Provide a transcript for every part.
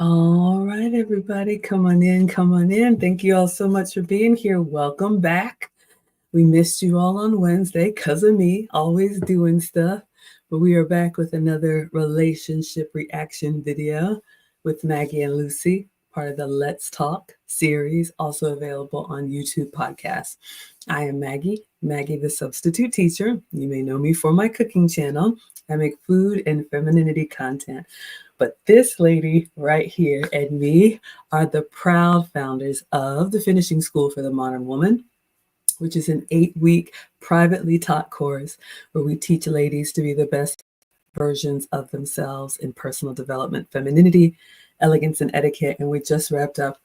All right, everybody, come on in, come on in. Thank you all so much for being here. Welcome back. We missed you all on Wednesday because of me, always doing stuff. But we are back with another relationship reaction video with Maggie and Lucy, part of the Let's Talk series, also available on YouTube podcasts. I am Maggie the substitute teacher. You may know me for my cooking channel. I make food and femininity content. But this lady right here and me are the proud founders of the Finishing School for the Modern Woman, which is an 8-week privately taught course where we teach ladies to be the best versions of themselves in personal development, femininity, elegance, and etiquette. And we just wrapped up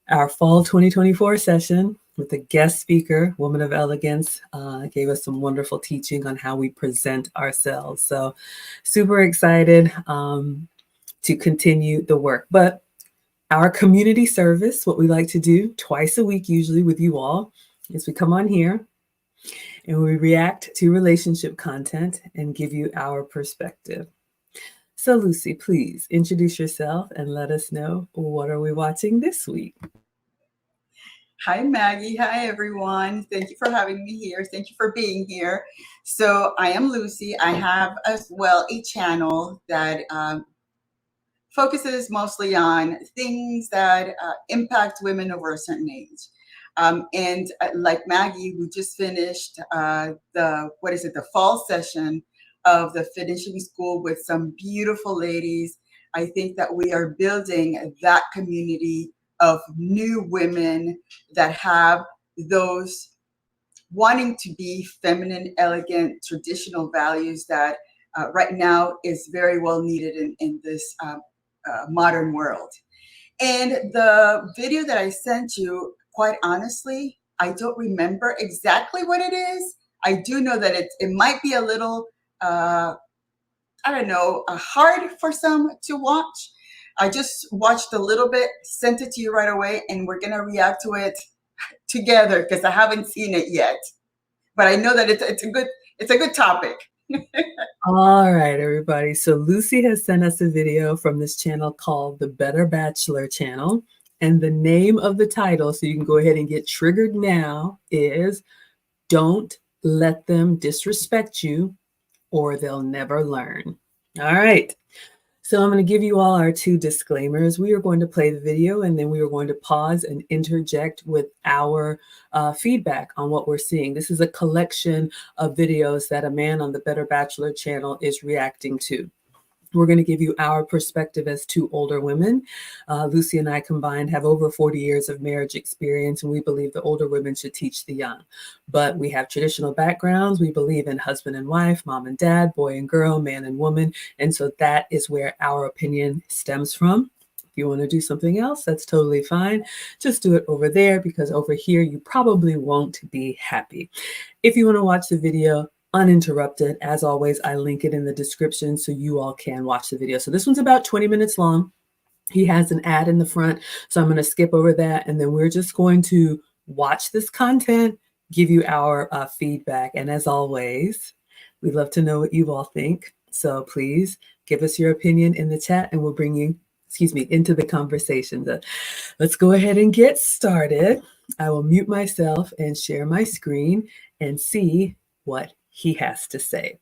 our fall 2024 session with a guest speaker, Woman of Elegance, gave us some wonderful teaching on how we present ourselves. So super excited to continue the work. But our community service, what we like to do twice a week, usually with you all, is we come on here and we react to relationship content and give you our perspective. So Lucy, please introduce yourself and let us know, what are we watching this week? Hi, Maggie. Hi, everyone. Thank you for having me here. Thank you for being here. So I am Lucy. I have as well a channel that focuses mostly on things that impact women over a certain age. And like Maggie, we just finished the fall session of the Finishing School with some beautiful ladies. I think that we are building that community of new women that have those wanting to be feminine, elegant, traditional values that right now is very well needed in this modern world. And the video that I sent you, quite honestly, I don't remember exactly what it is. I do know that it might be a little, I don't know, hard for some to watch. I just watched a little bit, sent it to you right away, and we're gonna react to it together because I haven't seen it yet. But I know that it's a good topic. All right, everybody. So Lucy has sent us a video from this channel called the Better Bachelor channel. And the name of the title, so you can go ahead and get triggered now, is Don't Let Them Disrespect You or They'll Never Learn. All right. So I'm going to give you all our 2 disclaimers. We are going to play the video and then we are going to pause and interject with our feedback on what we're seeing. This is a collection of videos that a man on the Better Bachelor channel is reacting to. We're going to give you our perspective as 2 older women. Lucy and I combined have over 40 years of marriage experience, and we believe the older women should teach the young. But we have traditional backgrounds. We believe in husband and wife, mom and dad, boy and girl, man and woman. And so that is where our opinion stems from. If you want to do something else, that's totally fine. Just do it over there, because over here you probably won't be happy. If you want to watch the video uninterrupted, as always, I link it in the description so you all can watch the video. So this one's about 20 minutes long. He has an ad in the front, so I'm going to skip over that, and then we're just going to watch this content, give you our feedback. And as always, we'd love to know what you all think. So please give us your opinion in the chat, and we'll bring you, into the conversation. Let's go ahead and get started. I will mute myself and share my screen and see what he has to say.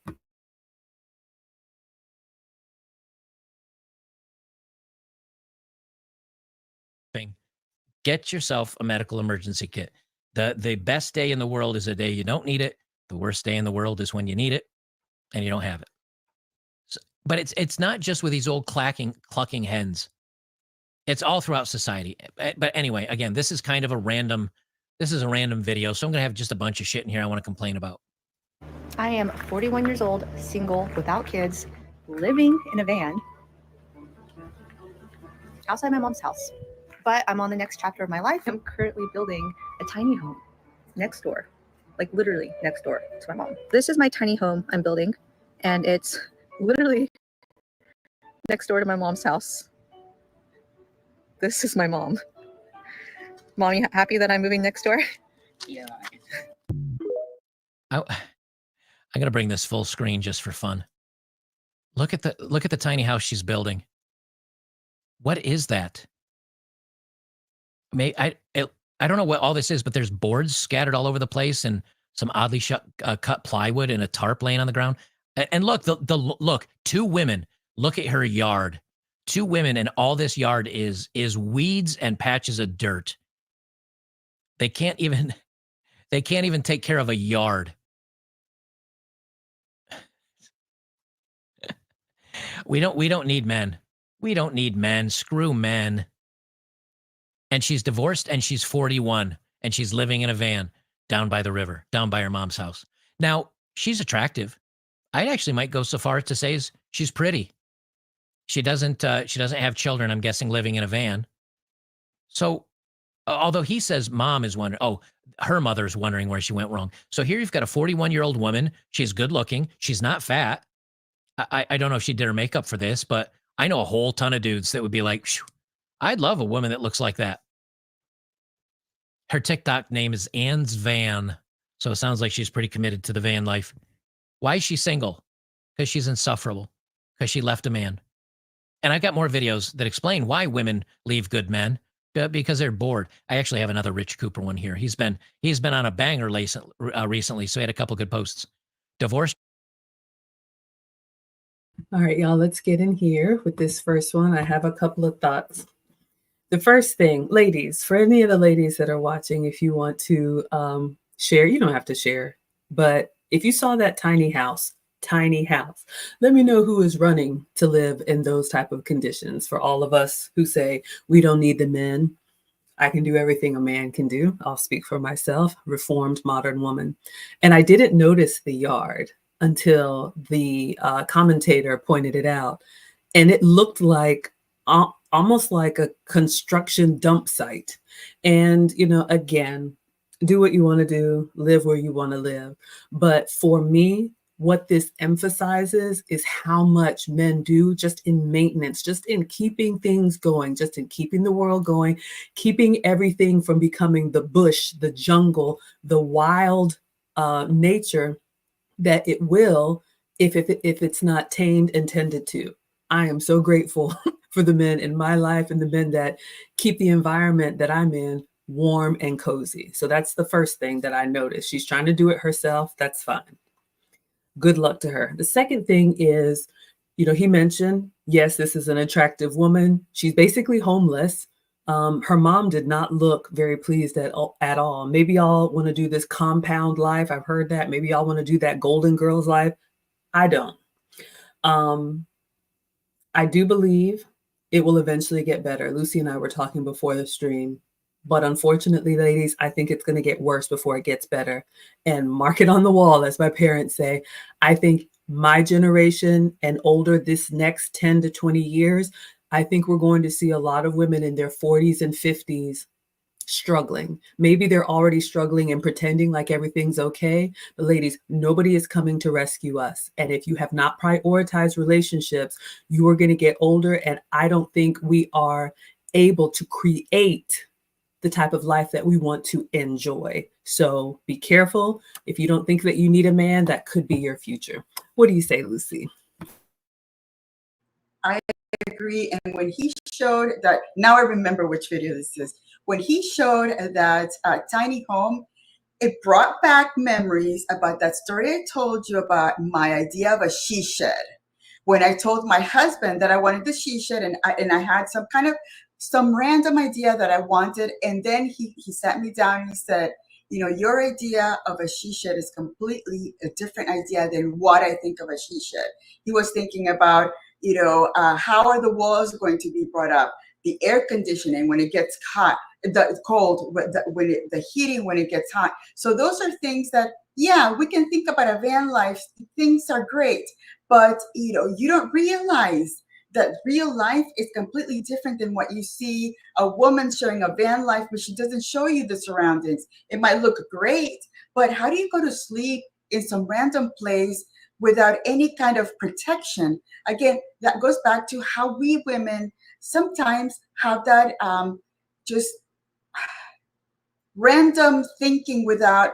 Get yourself a medical emergency kit. The best day in the world is a day you don't need it. The worst day in the world is when you need it and you don't have it. So, but it's not just with these old clucking hens. It's all throughout society. But anyway, again, this is kind of a random video. So I'm going to have just a bunch of shit in here I want to complain about. I am 41 years old, single, without kids, living in a van outside my mom's house. But I'm on the next chapter of my life. I'm currently building a tiny home next door, like literally next door to my mom. This is my tiny home I'm building, and it's literally next door to my mom's house. This is my mom. Mom, you happy that I'm moving next door? Yeah. I'm gonna bring this full screen just for fun. Look at the tiny house she's building. What is that? I don't know what all this is, but there's boards scattered all over the place and some oddly cut plywood and a tarp laying on the ground. And look, look, two women. Look at her yard. Two women, and all this yard is weeds and patches of dirt. They can't even take care of a yard. We don't need men. We don't need men. Screw men. And she's divorced and she's 41 and she's living in a van down by the river, down by her mom's house. Now, she's attractive. I actually might go so far as to say she's pretty. She doesn't have children, I'm guessing, living in a van. So, although he says mom is wondering, her mother's wondering where she went wrong. So here you've got a 41-year-old woman. She's good looking. She's not fat. I don't know if she did her makeup for this, but I know a whole ton of dudes that would be like, I'd love a woman that looks like that. Her TikTok name is Anne's Van. So it sounds like she's pretty committed to the van life. Why is she single? Because she's insufferable. Because she left a man. And I've got more videos that explain why women leave good men. Because they're bored. I actually have another Rich Cooper one here. He's been on a banger recently, so he had a couple good posts. Divorce. All right, y'all, let's get in here with this first one. I have a couple of thoughts. The first thing, ladies, for any of the ladies that are watching, if you want to share, you don't have to share, but if you saw that tiny house, let me know who is running to live in those type of conditions. For all of us who say we don't need the men, I can do everything a man can do. I'll speak for myself, reformed modern woman. And I didn't notice the yard until the commentator pointed it out. And it looked like almost like a construction dump site. And, again, do what you want to do, live where you want to live. But for me, what this emphasizes is how much men do just in maintenance, just in keeping things going, just in keeping the world going, keeping everything from becoming the bush, the jungle, the wild nature that it will if it's not tamed and tended to. I am so grateful for the men in my life and the men that keep the environment that I'm in warm and cozy. So that's the first thing that I noticed. She's trying to do it herself. That's fine. Good luck to her. The second thing is, he mentioned, yes, this is an attractive woman. She's basically homeless. Her mom did not look very pleased at all. Maybe y'all want to do this compound life. I've heard that. Maybe y'all want to do that Golden Girls life. I don't. I do believe it will eventually get better. Lucy and I were talking before the stream. But unfortunately, ladies, I think it's going to get worse before it gets better. And mark it on the wall, as my parents say. I think my generation and older, this next 10 to 20 years, I think we're going to see a lot of women in their 40s and 50s struggling. Maybe they're already struggling and pretending like everything's okay. But ladies, nobody is coming to rescue us. And if you have not prioritized relationships, you are going to get older. And I don't think we are able to create the type of life that we want to enjoy. So be careful. If you don't think that you need a man, that could be your future. What do you say, Lucy? I agree. And when he showed that, now I remember which video this is. When he showed that tiny home, it brought back memories about that story I told you about my idea of a she shed. When I told my husband that I wanted the she shed and I had some random idea that I wanted. And then he sat me down and he said, your idea of a she shed is completely a different idea than what I think of a she shed. He was thinking about, how are the walls going to be brought up? The air conditioning when it gets hot, the cold, the heating when it gets hot. So those are things that, yeah, we can think about a van life. Things are great, but you don't realize that real life is completely different than what you see a woman showing a van life, but she doesn't show you the surroundings. It might look great, but how do you go to sleep in some random place without any kind of protection? Again, that goes back to how we women sometimes have that just random thinking without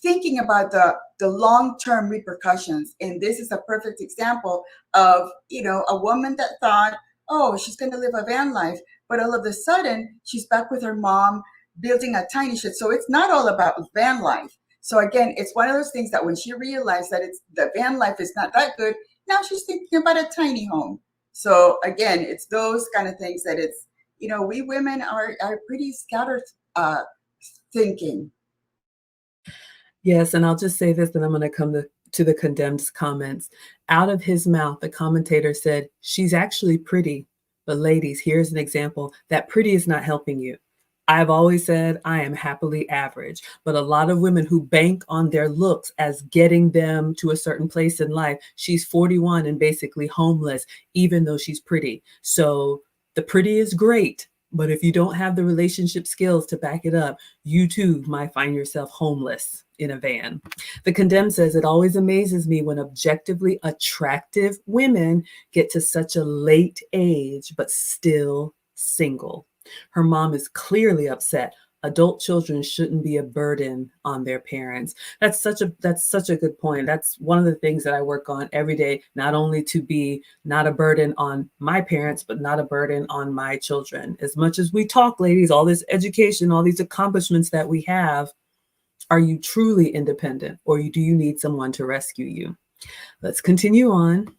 thinking about the long-term repercussions. And this is a perfect example of, a woman that thought, oh, she's going to live a van life. But all of a sudden, she's back with her mom building a tiny shed. So it's not all about van life. So again, it's one of those things that when she realized that it's the van life is not that good, now she's thinking about a tiny home. So again, it's those kind of things that it's, we women are pretty scattered thinking. Yes, and I'll just say this, and I'm going to come to the condemned comments. Out of his mouth, the commentator said, she's actually pretty. But ladies, here's an example. That pretty is not helping you. I've always said I am happily average, but a lot of women who bank on their looks as getting them to a certain place in life, she's 41 and basically homeless, even though she's pretty. So the pretty is great, but if you don't have the relationship skills to back it up, you too might find yourself homeless in a van. The Condemned says, it always amazes me when objectively attractive women get to such a late age, but still single. Her mom is clearly upset. Adult children shouldn't be a burden on their parents. That's such a good point. That's one of the things that I work on every day, not only to be not a burden on my parents, but not a burden on my children. As much as we talk, ladies, all this education, all these accomplishments that we have, are you truly independent, or do you need someone to rescue you? Let's continue on.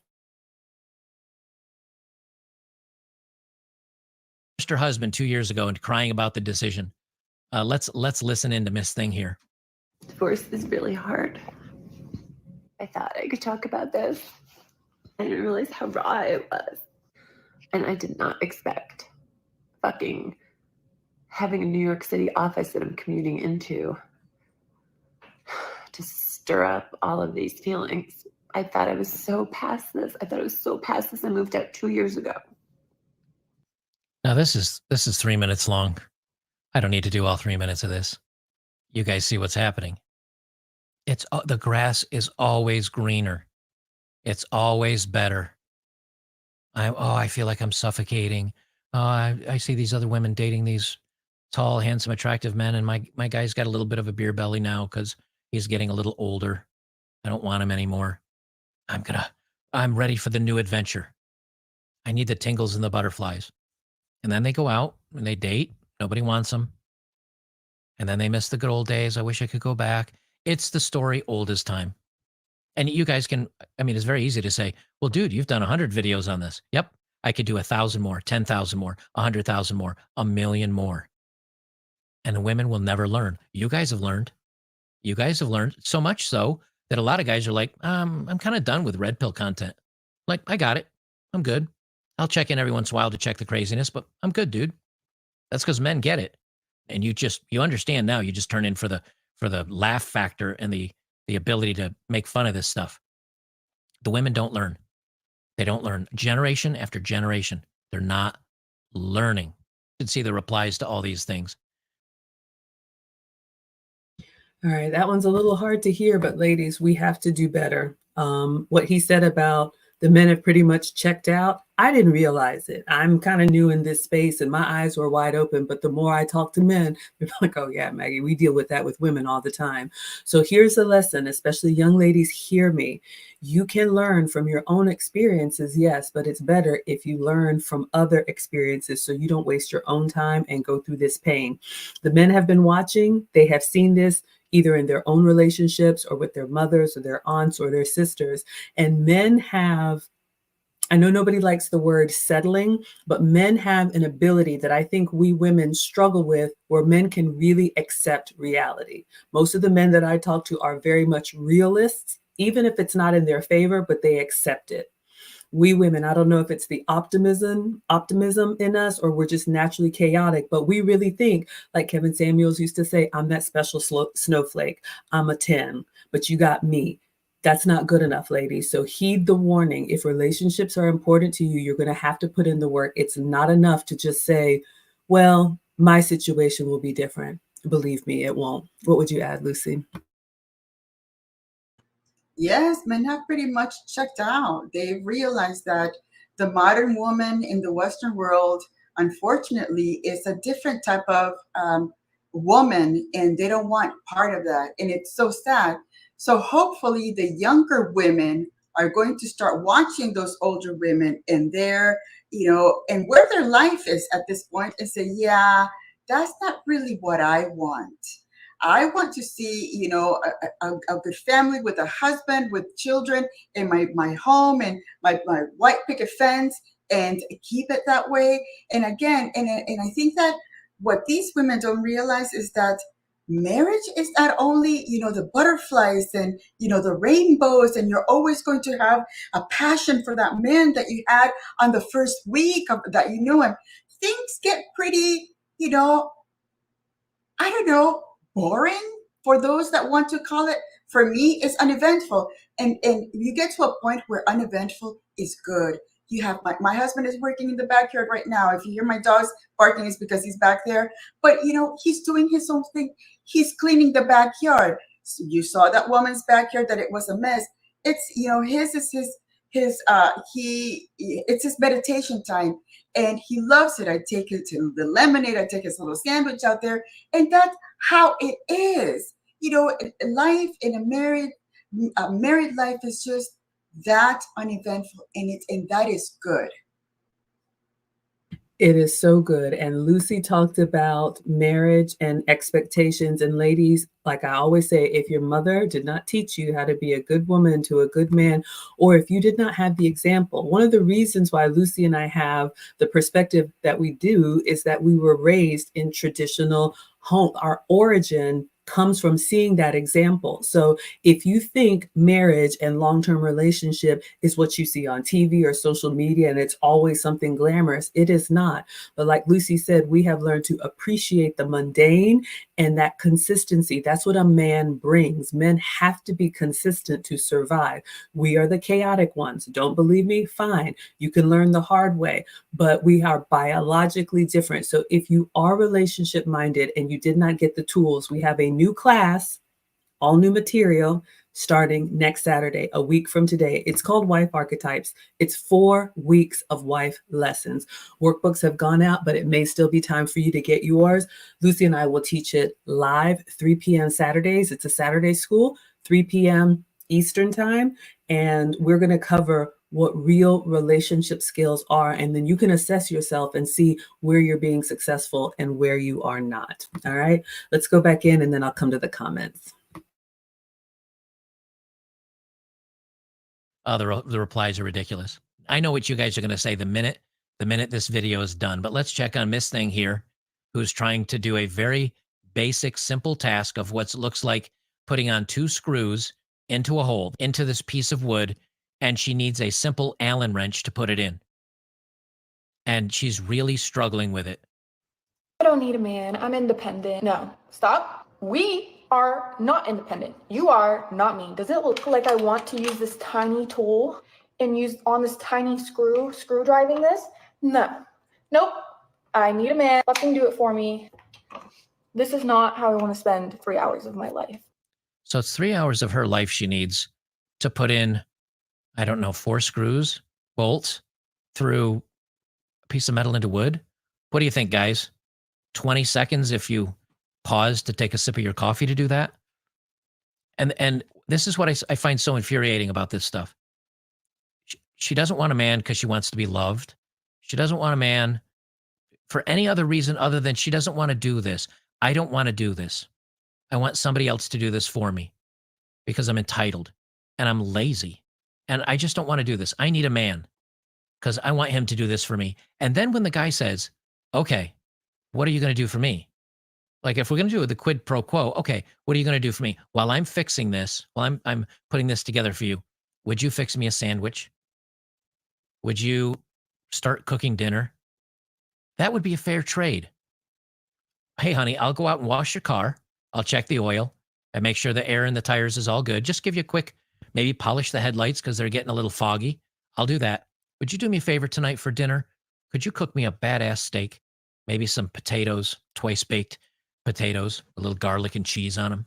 Her husband 2 years ago and crying about the decision. Let's listen into Miss Thing here. Divorce is really hard. I thought I could talk about this. I didn't realize how raw it was. And I did not expect fucking having a New York City office that I'm commuting into to stir up all of these feelings. I thought I was so past this. I moved out 2 years ago. Now this is 3 minutes long. I don't need to do all 3 minutes of this. You guys see what's happening. It's the grass is always greener. It's always better. I feel like I'm suffocating. I see these other women dating these tall, handsome, attractive men, and my guy's got a little bit of a beer belly now because he's getting a little older. I don't want him anymore. I'm ready for the new adventure. I need the tingles and the butterflies. And then they go out and they date. Nobody wants them. And then they miss the good old days. I wish I could go back. It's the story old as time. And you guys can, it's very easy to say, well, dude, you've done 100 videos on this. Yep. I could do 1,000 more, 10,000 more, 100,000 more, 1,000,000 more. And the women will never learn. You guys have learned. You guys have learned so much so that a lot of guys are like, I'm kind of done with red pill content. Like, I got it. I'm good. I'll check in every once in a while to check the craziness, but I'm good, dude. That's because men get it. And you understand now, you just turn in for the laugh factor and the ability to make fun of this stuff. The women don't learn. They don't learn. Generation after generation, they're not learning. You can see the replies to all these things. All right, that one's a little hard to hear, but ladies, we have to do better. What he said about the men have pretty much checked out, I didn't realize it. I'm kind of new in this space and my eyes were wide open, but the more I talk to men, they're like, oh yeah, Maggie, we deal with that with women all the time. So here's the lesson, especially young ladies, hear me. You can learn from your own experiences, yes, but it's better if you learn from other experiences so you don't waste your own time and go through this pain. The men have been watching, they have seen this either in their own relationships or with their mothers or their aunts or their sisters. And men have, I know nobody likes the word settling, but men have an ability that I think we women struggle with, where men can really accept reality. Most of the men that I talk to are very much realists, even if it's not in their favor, but they accept it. We women, I don't know if it's the optimism in us, or we're just naturally chaotic, but we really think, like Kevin Samuels used to say, I'm that special snowflake. I'm a 10, but you got me. That's not good enough, ladies. So heed the warning. If relationships are important to you, you're going to have to put in the work. It's not enough to just say, well, my situation will be different. Believe me, it won't. What would you add, Lucy? Yes, men have pretty much checked out. They've realized that the modern woman in the Western world, unfortunately, is a different type of woman, and they don't want part of that. And it's so sad. So hopefully the younger women are going to start watching those older women, and they're, and where their life is at this point, and say, yeah, that's not really what I want. I want to see, a good family with a husband, with children, in my home, and my white picket fence, and keep it that way. And again, and I think that what these women don't realize is that marriage is not only, the butterflies and, the rainbows, and you're always going to have a passion for that man that you had on the first week that you knew him. Things get pretty, I don't know, boring for those that want to call it. For me, it's uneventful. And you get to a point where uneventful is good. You have my husband is working in the backyard right now. If you hear my dogs barking, it's because he's back there. But he's doing his own thing. He's cleaning the backyard. So you saw that woman's backyard, that it was a mess. It's his is it's his meditation time, and he loves it. I take it to the lemonade. I take his little sandwich out there, and that's how it is. Life in a married life is just that uneventful, and that is good. It is so good. And Lucy talked about marriage and expectations. And ladies, like I always say, if your mother did not teach you how to be a good woman to a good man, or if you did not have the example, one of the reasons why Lucy and I have the perspective that we do is that we were raised in traditional home. Our origin comes from seeing that example. So if you think marriage and long-term relationship is what you see on TV or social media and it's always something glamorous, it is not. But like Lucy said, we have learned to appreciate the mundane and that consistency. That's what a man brings. Men have to be consistent to survive. We are the chaotic ones. Don't believe me? Fine. You can learn the hard way, but we are biologically different. So if you are relationship minded and you did not get the tools, we have a new class, all new material, starting next Saturday, a week from today. It's called Wife Archetypes. It's 4 weeks of wife lessons. Workbooks have gone out, but it may still be time for you to get yours. Lucy and I will teach it live, 3 p.m. Saturdays. It's a Saturday school, 3 p.m. Eastern time. And we're going to cover what real relationship skills are. And then you can assess yourself and see where you're being successful and where you are not. All right, let's go back in and then I'll come to the comments. The replies are ridiculous. I know what you guys are going to say the minute this video is done, but let's check on Miss Thing here, who's trying to do a very basic, simple task of what looks like putting on 2 screws into a hole, into this piece of wood, and she needs a simple Allen wrench to put it in. And she's really struggling with it. I don't need a man. I'm independent. No, stop. We are not independent. You are, not me. Does it look like I want to use this tiny tool and use on this tiny screw driving this? No. Nope. I need a man. Let him do it for me. This is not how I want to spend 3 hours of my life. So it's 3 hours of her life she needs to put in, I don't know, 4 screws, bolts through a piece of metal into wood. What do you think, guys? 20 seconds if you pause to take a sip of your coffee to do that? And this is what I find so infuriating about this stuff. She doesn't want a man because she wants to be loved. She doesn't want a man for any other reason other than she doesn't want to do this. I don't want to do this. I want somebody else to do this for me because I'm entitled and I'm lazy and I just don't want to do this. I need a man because I want him to do this for me. And then when the guy says, okay, what are you going to do for me? Like if we're going to do the quid pro quo, okay, what are you going to do for me? While I'm fixing this, while I'm putting this together for you, would you fix me a sandwich? Would you start cooking dinner? That would be a fair trade. Hey, honey, I'll go out and wash your car. I'll check the oil and make sure the air in the tires is all good. Just give you a quick, maybe polish the headlights because they're getting a little foggy. I'll do that. Would you do me a favor tonight for dinner? Could you cook me a badass steak? Maybe some potatoes, twice baked potatoes, a little garlic and cheese on them,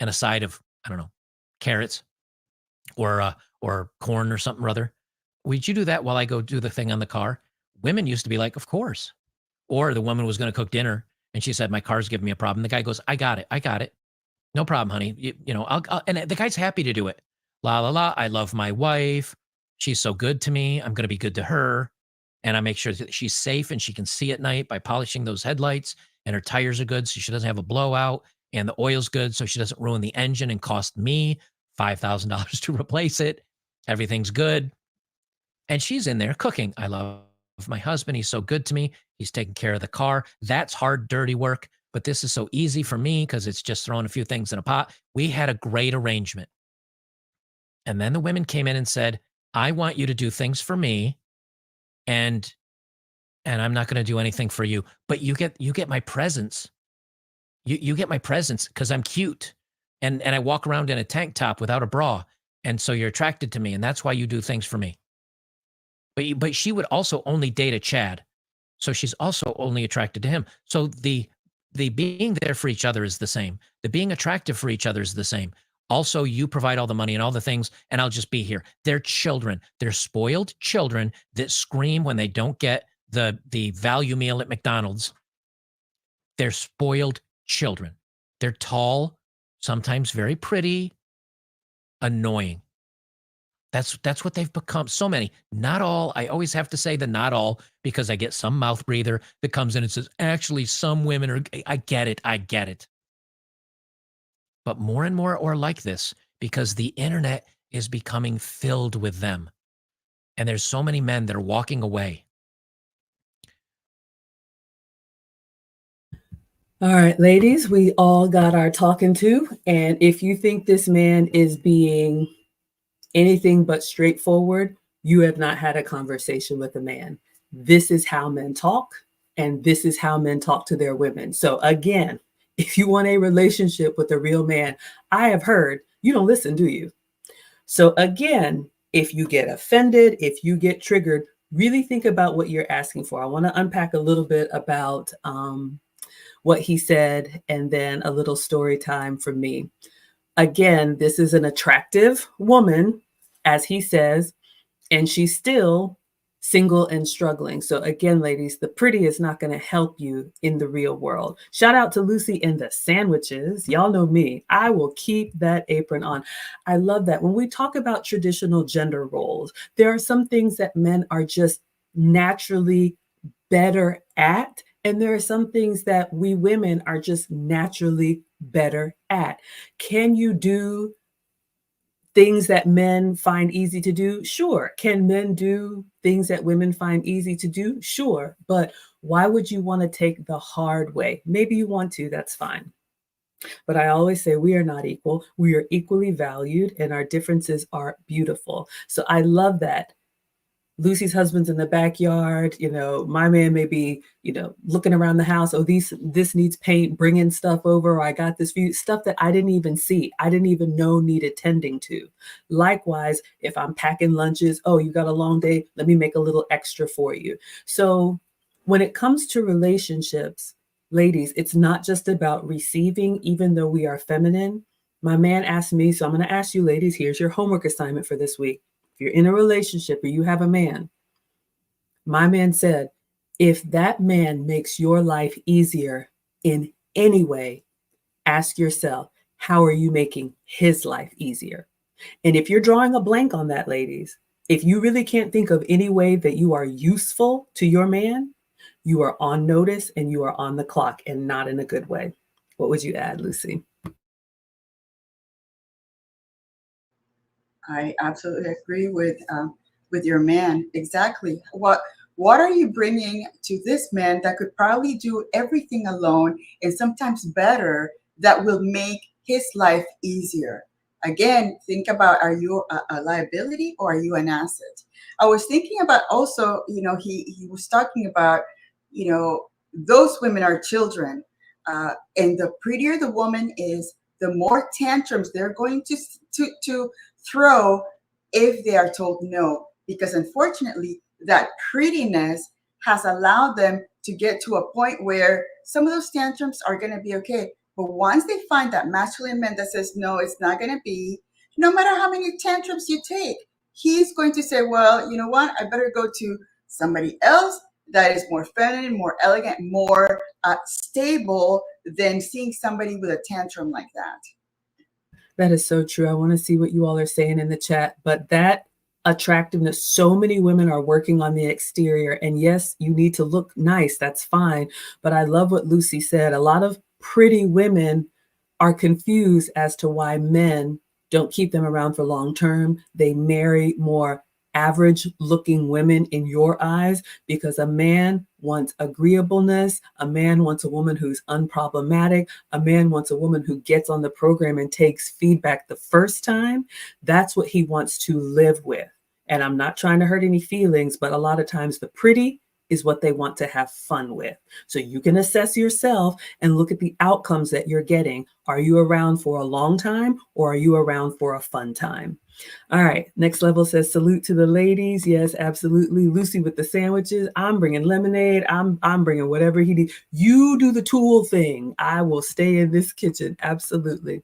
and a side of, I don't know, carrots or corn or something or other. Would you do that while I go do the thing on the car? Women used to be like, of course. Or the woman was going to cook dinner and she said, my car's giving me a problem. The guy goes, I got it. No problem, honey. You know, and the guy's happy to do it. La, la, la. I love my wife. She's so good to me. I'm going to be good to her. and I make sure that she's safe and she can see at night by polishing those headlights, and her tires are good so she doesn't have a blowout, and the oil's good so she doesn't ruin the engine and cost me $5,000 to replace it. Everything's good. And she's in there cooking. I love my husband. He's so good to me. He's taking care of the car. That's hard, dirty work. But this is so easy for me because it's just throwing a few things in a pot. We had a great arrangement. And then the women came in and said, I want you to do things for me, and I'm not going to do anything for you. But you get my presents. You get my presents because I'm cute. And I walk around in a tank top without a bra. And so you're attracted to me. And that's why you do things for me. But she would also only date a Chad. So she's also only attracted to him. So the being there for each other is the same. The being attractive for each other is the same. Also, you provide all the money and all the things, and I'll just be here. They're children. They're spoiled children that scream when they don't get the value meal at McDonald's. They're spoiled children. They're tall, sometimes very pretty, annoying. That's what they've become. So many, not all. I always have to say the not all because I get some mouth breather that comes in and says, actually, some women are, I get it. But more and more are like this because the internet is becoming filled with them. And there's so many men that are walking away. All right, ladies, we all got our talking to. And if you think this man is being anything but straightforward, you have not had a conversation with a man. This is how men talk, and this is how men talk to their women. So again, if you want a relationship with a real man, I have heard you don't listen, do you? So again, if you get offended, if you get triggered, really think about what you're asking for. I want to unpack a little bit about what he said, and then a little story time from me. Again, this is an attractive woman, as he says, and she's still single and struggling. So again, ladies, the pretty is not going to help you in the real world. Shout out to Lucy and the sandwiches. Y'all know me. I will keep that apron on. I love that. When we talk about traditional gender roles, there are some things that men are just naturally better at, and there are some things that we women are just naturally better at. Can you do things that men find easy to do? Sure. Can men do things that women find easy to do? Sure. But why would you want to take the hard way? Maybe you want to, that's fine. But I always say we are not equal. We are equally valued, and our differences are beautiful. So I love that. Lucy's husband's in the backyard. My man may be, looking around the house. Oh, this needs paint, bringing stuff over. Or I got this view, stuff that I didn't even see. I didn't even know needed tending to. Likewise, if I'm packing lunches, oh, you got a long day, let me make a little extra for you. So when it comes to relationships, ladies, it's not just about receiving, even though we are feminine. My man asked me, so I'm going to ask you, ladies, here's your homework assignment for this week. If you're in a relationship or you have a man, my man said, if that man makes your life easier in any way, ask yourself, how are you making his life easier? And if you're drawing a blank on that, ladies, if you really can't think of any way that you are useful to your man, you are on notice and you are on the clock, and not in a good way. What would you add, Lucy? I absolutely agree with your man. Exactly. What are you bringing to this man that could probably do everything alone and sometimes better that will make his life easier? Again, think about, are you a liability or are you an asset? I was thinking about also, he was talking about, those women are children, and the prettier the woman is, the more tantrums they're going to throw if they are told no, because unfortunately that prettiness has allowed them to get to a point where some of those tantrums are going to be okay, but once they find that masculine man that says no, it's not going to be, no matter how many tantrums you take, he's going to say, well, you know what, I better go to somebody else that is more feminine, more elegant, more stable than seeing somebody with a tantrum like that. That is so true. I want to see what you all are saying in the chat, but that attractiveness. So many women are working on the exterior. And yes, you need to look nice. That's fine. But I love what Lucy said. A lot of pretty women are confused as to why men don't keep them around for long term. They marry more average looking women in your eyes because a man wants agreeableness. A man wants a woman who's unproblematic. A man wants a woman who gets on the program and takes feedback the first time. That's what he wants to live with. And I'm not trying to hurt any feelings, but a lot of times the pretty is what they want to have fun with. So you can assess yourself and look at the outcomes that you're getting. Are you around for a long time or are you around for a fun time? All right, next level says salute to the ladies. Yes, absolutely. Lucy with the sandwiches. I'm bringing lemonade. I'm bringing whatever he needs. You do the tool thing. I will stay in this kitchen. Absolutely.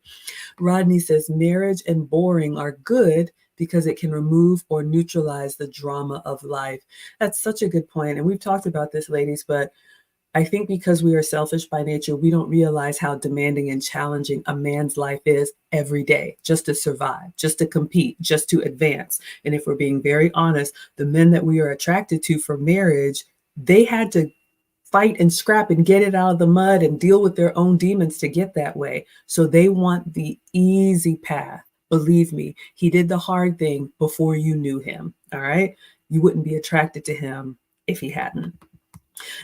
Rodney says marriage and boring are good because it can remove or neutralize the drama of life. That's such a good point. And we've talked about this, ladies, but I think because we are selfish by nature, we don't realize how demanding and challenging a man's life is every day, just to survive, just to compete, just to advance. And if we're being very honest, the men that we are attracted to for marriage, they had to fight and scrap and get it out of the mud and deal with their own demons to get that way. So they want the easy path. Believe me, he did the hard thing before you knew him. All right. You wouldn't be attracted to him if he hadn't.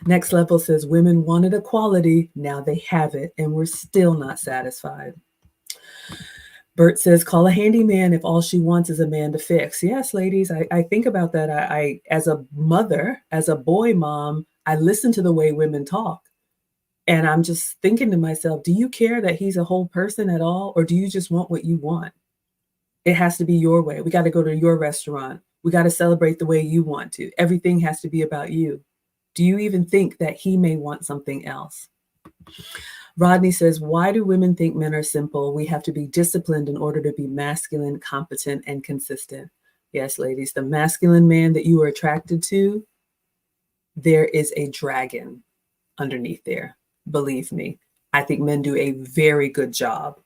Next level says women wanted equality. Now they have it and we're still not satisfied. Bert says, call a handyman if all she wants is a man to fix. Yes, ladies, I think about that. I, as a mother, as a boy mom, I listen to the way women talk. And I'm just thinking to myself, do you care that he's a whole person at all? Or do you just want what you want? It has to be your way. We got to go to your restaurant. We got to celebrate the way you want to. Everything has to be about you. Do you even think that he may want something else? Rodney says, why do women think men are simple? We have to be disciplined in order to be masculine, competent, and consistent. Yes, ladies, the masculine man that you are attracted to, there is a dragon underneath there. Believe me, I think men do a very good job,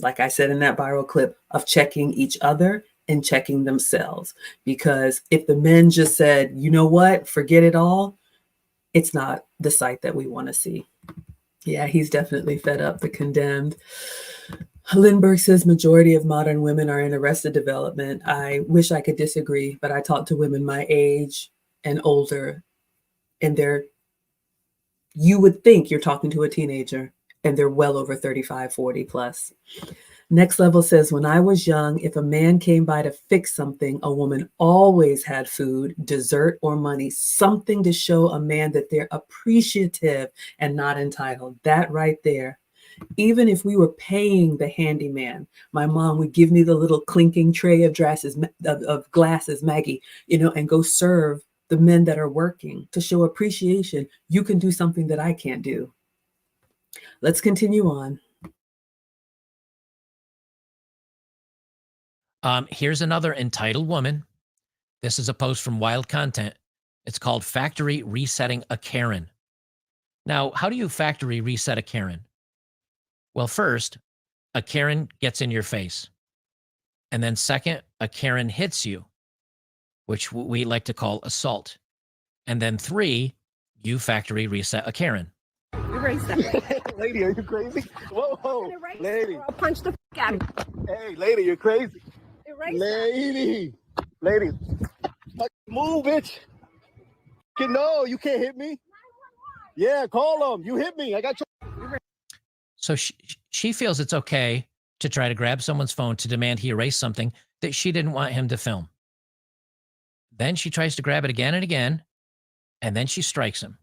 like I said in that viral clip, of checking each other and checking themselves. Because if the men just said, you know what, forget it all, it's not the sight that we want to see. Yeah, he's definitely fed up, the condemned. Lindbergh says majority of modern women are in arrested development. I wish I could disagree, but I talk to women my age and older, and you would think you're talking to a teenager, and they're well over 35, 40 plus. Next level says, when I was young, if a man came by to fix something, a woman always had food, dessert, or money, something to show a man that they're appreciative and not entitled. That right there. Even if we were paying the handyman, my mom would give me the little clinking tray of glasses, Maggie, and go serve the men that are working to show appreciation. You can do something that I can't do. Let's continue on. Here's another entitled woman. This is a post from Wild Content. It's called Factory Resetting a Karen. Now, how do you factory reset a Karen? Well, first, a Karen gets in your face. And then second, a Karen hits you, which we like to call assault. And then 3, you factory reset a Karen. Erase that. Lady, are you crazy? Whoa, lady. I'll punch the out of you. Hey, lady, you're crazy. Erase Lady. Move, bitch. No, you can't hit me. Yeah, call them. You hit me. I got your. So she feels it's okay to try to grab someone's phone to demand he erase something that she didn't want him to film. Then she tries to grab it again and again, and then she strikes him.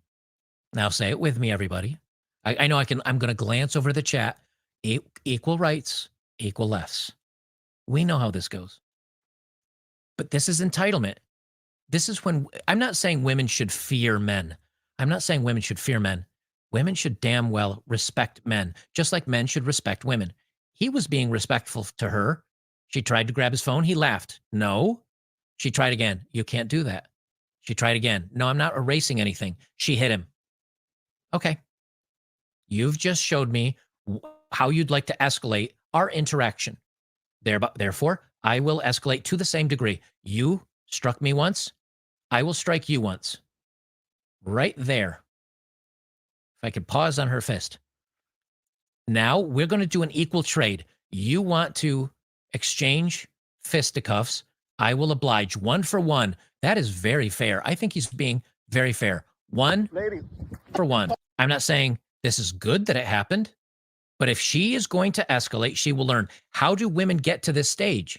Now say it with me, everybody. I know I'm going to glance over the chat. Equal rights, equal lefts. We know how this goes. But this is entitlement. This is when, I'm not saying women should fear men. I'm not saying women should fear men. Women should damn well respect men, just like men should respect women. He was being respectful to her. She tried to grab his phone. He laughed. No. She tried again. You can't do that. She tried again. No, I'm not erasing anything. She hit him. Okay. You've just showed me how you'd like to escalate our interaction. Therefore, I will escalate to the same degree. You struck me once, I will strike you once. Right there. If I could pause on her fist. Now we're going to do an equal trade. You want to exchange fisticuffs. I will oblige 1 for 1. That is very fair. I think he's being very fair. 1 for 1. I'm not saying this is good that it happened, but if she is going to escalate, she will learn, how do women get to this stage?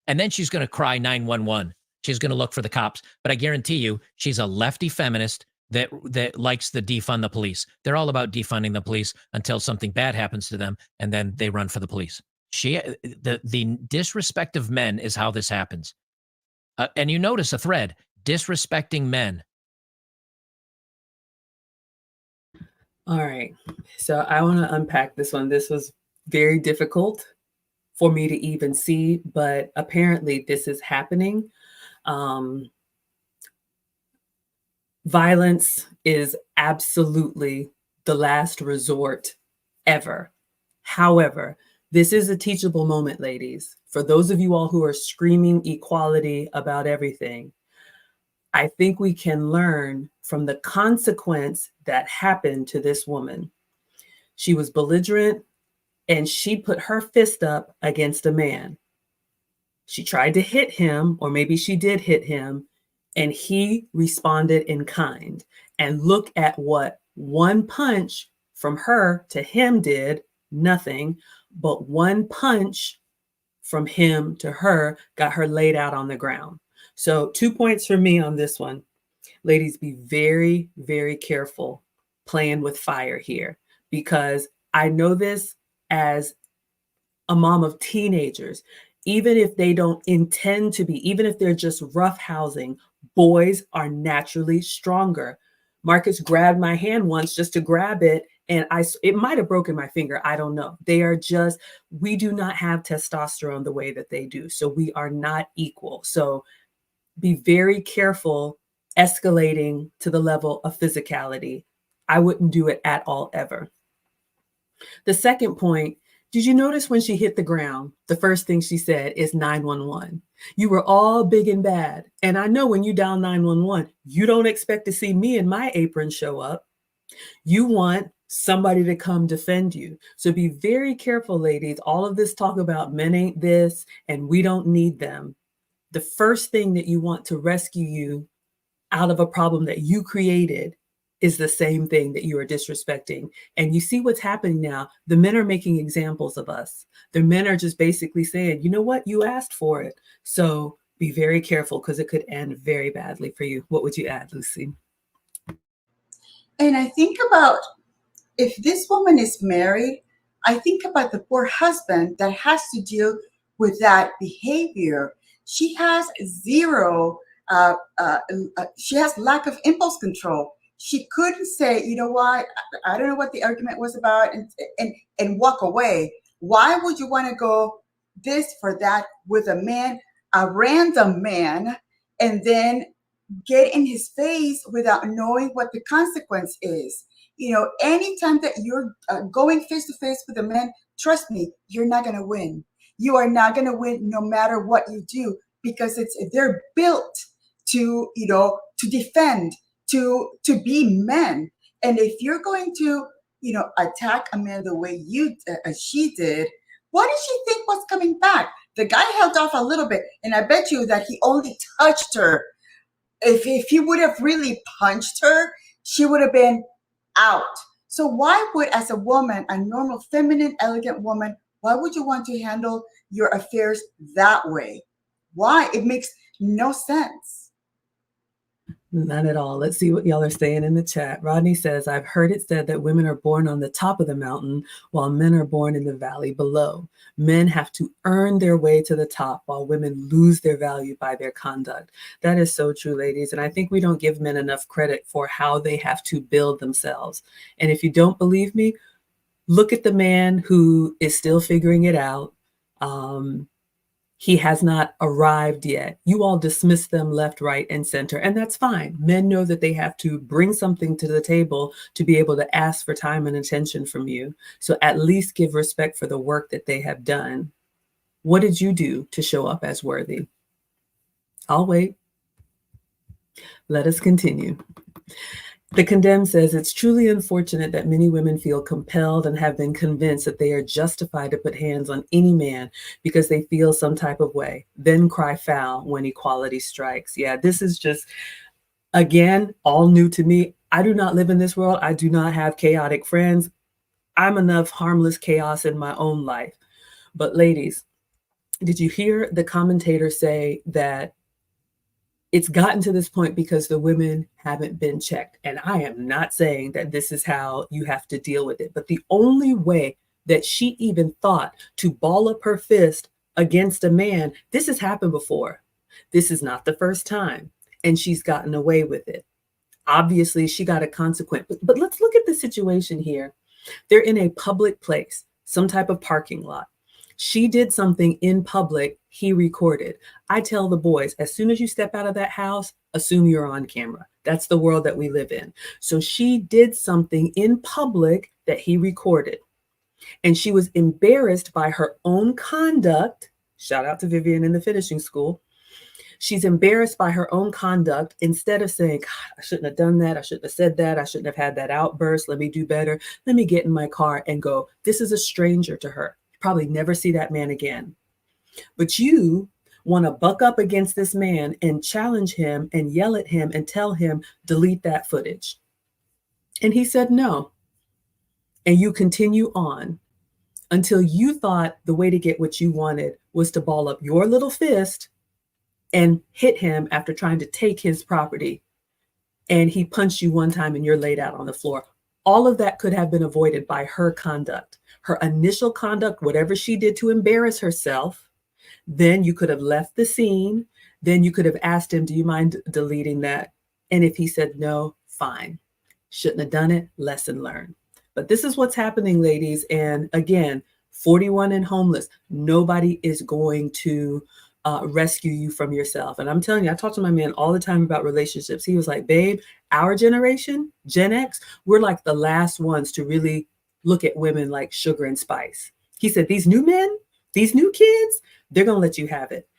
And then she's going to cry 911. She's going to look for the cops. But I guarantee you, she's a lefty feminist that likes the defund the police. They're all about defunding the police until something bad happens to them, and then they run for the police. The disrespect of men is how this happens. And you notice a thread, disrespecting men. All right. So I want to unpack this one. This was very difficult for me to even see, but apparently this is happening. Violence is absolutely the last resort ever. However, this is a teachable moment, ladies. For those of you all who are screaming equality about everything, I think we can learn from the consequence that happened to this woman. She was belligerent and she put her fist up against a man. She tried to hit him, or maybe she did hit him, and he responded in kind. And look at what one punch from her to him did, nothing, but one punch from him to her got her laid out on the ground. So 2 points for me on this one. Ladies, be very, very careful playing with fire here, because I know this as a mom of teenagers. Even if they don't intend to be, even if they're just roughhousing, boys are naturally stronger. Marcus grabbed my hand once just to grab it, and it might have broken my finger. I don't know. We do not have testosterone the way that they do. So we are not equal. So be very careful escalating to the level of physicality. I wouldn't do it at all, ever. The second point, did you notice when she hit the ground, the first thing she said is 911. You were all big and bad. And I know when you dial 911, you don't expect to see me in my apron show up. You want somebody to come defend you. So be very careful, ladies. All of this talk about men ain't this and we don't need them. The first thing that you want to rescue you out of a problem that you created is the same thing that you are disrespecting. And you see what's happening now. The men are making examples of us. The men are just basically saying, you know what? You asked for it. So be very careful, because it could end very badly for you. What would you add, Lucy? And I think about, if this woman is married, I think about the poor husband that has to deal with that behavior. She has zero, she has lack of impulse control. She couldn't say, you know what, I don't know what the argument was about, and walk away. Why would you want to go this for that with a man, a random man, and then get in his face without knowing what the consequence is? You know, anytime that you're going face to face with a man, trust me, you're not going to win. You are not going to win no matter what you do, because they're built to, you know, to defend, to be men. And if you're going to, you know, attack a man the way she did, what did she think was coming back? The guy held off a little bit, and I bet you that he only touched her. If he would have really punched her, she would have been out. So why would, as a woman, a normal, feminine, elegant woman, why would you want to handle your affairs that way? Why? It makes no sense. None at all. Let's see what y'all are saying in the chat. Rodney says, I've heard it said that women are born on the top of the mountain while men are born in the valley below. Men have to earn their way to the top while women lose their value by their conduct. That is so true, ladies. And I think we don't give men enough credit for how they have to build themselves. And if you don't believe me, look at the man who is still figuring it out. He has not arrived yet. You all dismiss them left, right, and center, and that's fine. Men know that they have to bring something to the table to be able to ask for time and attention from you. So at least give respect for the work that they have done. What did you do to show up as worthy? I'll wait. Let us continue. The Condemned says it's truly unfortunate that many women feel compelled and have been convinced that they are justified to put hands on any man because they feel some type of way, then cry foul when equality strikes. Yeah, this is just, again, all new to me. I do not live in this world. I do not have chaotic friends. I'm enough harmless chaos in my own life. But ladies, did you hear the commentator say that it's gotten to this point because the women haven't been checked? And I am not saying that this is how you have to deal with it, but the only way that she even thought to ball up her fist against a man, this has happened before. This is not the first time, and she's gotten away with it. Obviously, she got a consequence. But let's look at the situation here. They're in a public place, some type of parking lot. She did something in public, he recorded. I tell the boys, as soon as you step out of that house, assume you're on camera. That's the world that we live in. So she did something in public that he recorded. And she was embarrassed by her own conduct. Shout out to Vivian in the finishing school. She's embarrassed by her own conduct. Instead of saying, God, I shouldn't have done that. I shouldn't have said that. I shouldn't have had that outburst. Let me do better. Let me get in my car and go. This is a stranger to her. Probably never see that man again. But you want to buck up against this man and challenge him and yell at him and tell him, delete that footage. And he said no. And you continue on until you thought the way to get what you wanted was to ball up your little fist and hit him after trying to take his property. And he punched you one time and you're laid out on the floor. All of that could have been avoided by her conduct. Her initial conduct, whatever she did to embarrass herself, then you could have left the scene. Then you could have asked him, do you mind deleting that? And if he said no, fine. Shouldn't have done it, lesson learned. But this is what's happening, ladies. And again, 41 and homeless, nobody is going to rescue you from yourself. And I'm telling you, I talk to my man all the time about relationships. He was like, babe, our generation, Gen X, we're like the last ones to really look at women like sugar and spice. He said, these new men, these new kids, they're going to let you have it.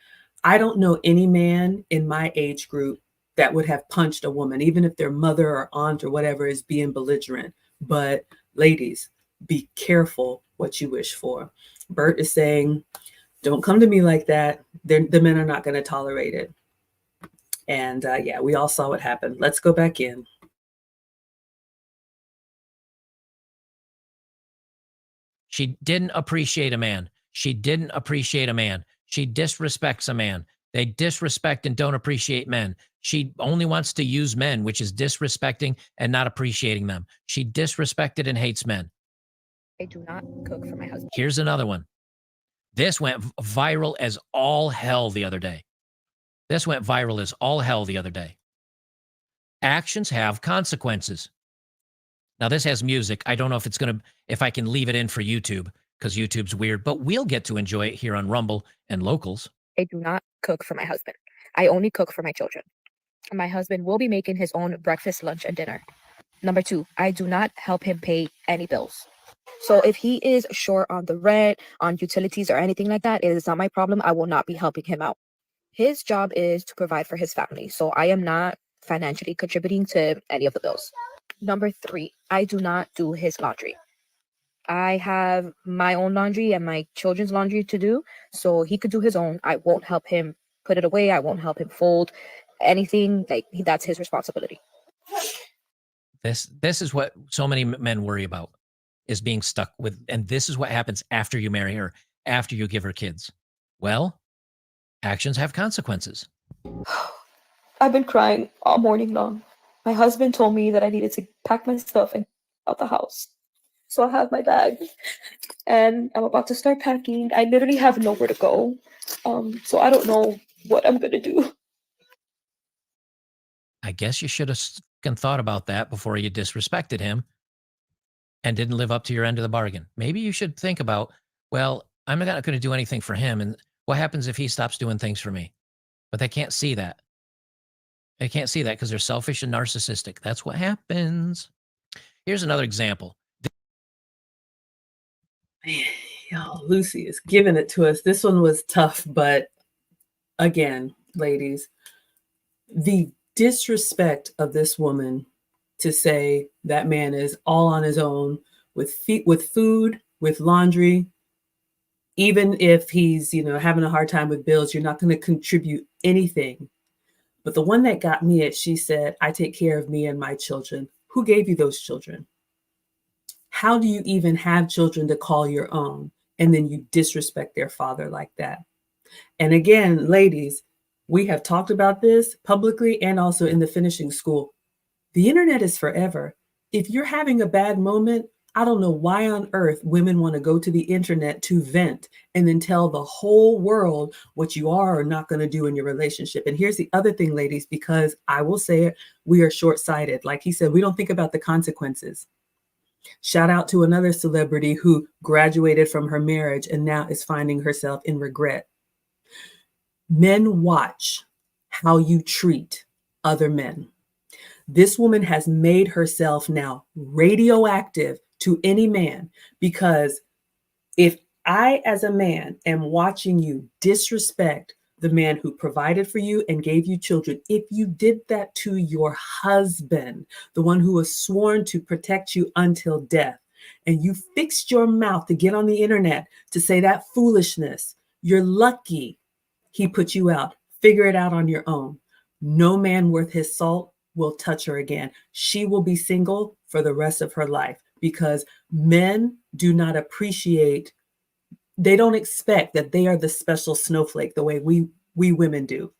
I don't know any man in my age group that would have punched a woman, even if their mother or aunt or whatever is being belligerent. But ladies, be careful what you wish for. Bert is saying, don't come to me like that. The men are not going to tolerate it. And yeah, we all saw what happened. Let's go back in. She didn't appreciate a man. She didn't appreciate a man. She disrespects a man. They disrespect and don't appreciate men. She only wants to use men, which is disrespecting and not appreciating them. She disrespected and hates men. I do not cook for my husband. Here's another one. This went viral as all hell the other day. This went viral as all hell the other day. Actions have consequences. Now, this has music. I don't know if I can leave it in for YouTube because YouTube's weird, but we'll get to enjoy it here on Rumble and Locals. I do not cook for my husband. I only cook for my children. My husband will be making his own breakfast, lunch, and dinner. Number 2, I do not help him pay any bills. So if he is short on the rent, on utilities, or anything like that, it is not my problem. I will not be helping him out. His job is to provide for his family. So I am not financially contributing to any of the bills. Number 3, I do not do his laundry. I have my own laundry and my children's laundry to do. So he could do his own. I won't help him put it away. I won't help him fold anything. That's his responsibility. This is what so many men worry about, is being stuck with. And this is what happens after you marry her, after you give her kids. Well, actions have consequences. I've been crying all morning long. My husband told me that I needed to pack my stuff and get out the house. So I have my bag and I'm about to start packing. I literally have nowhere to go. So I don't know what I'm going to do. I guess you should have thought about that before you disrespected him and didn't live up to your end of the bargain. Maybe you should think about, well, I'm not going to do anything for him. And what happens if he stops doing things for me? But they can't see that. They can't see that because they're selfish and narcissistic. That's what happens. Here's another example. Y'all, Lucy is giving it to us. This one was tough, but again, ladies, The disrespect of this woman to say that man is all on his own with with food, with laundry, even if he's, having a hard time with bills, you're not going to contribute anything. But the one that got me is she said, I take care of me and my children. Who gave you those children? How do you even have children to call your own? And then you disrespect their father like that. And again, ladies, we have talked about this publicly and also in the finishing school. The internet is forever. If you're having a bad moment, I don't know why on earth women want to go to the internet to vent and then tell the whole world what you are or not going to do in your relationship. And here's the other thing, ladies, because I will say it, we are short-sighted. Like he said, we don't think about the consequences. Shout out to another celebrity who graduated from her marriage and now is finding herself in regret. Men watch how you treat other men. This woman has made herself now radioactive to any man, because if I, as a man, am watching you disrespect the man who provided for you and gave you children, if you did that to your husband, the one who was sworn to protect you until death, and you fixed your mouth to get on the internet to say that foolishness, you're lucky he put you out. Figure it out on your own. No man worth his salt will touch her again. She will be single for the rest of her life, because men do not appreciate, they don't expect that they are the special snowflake the way we women do.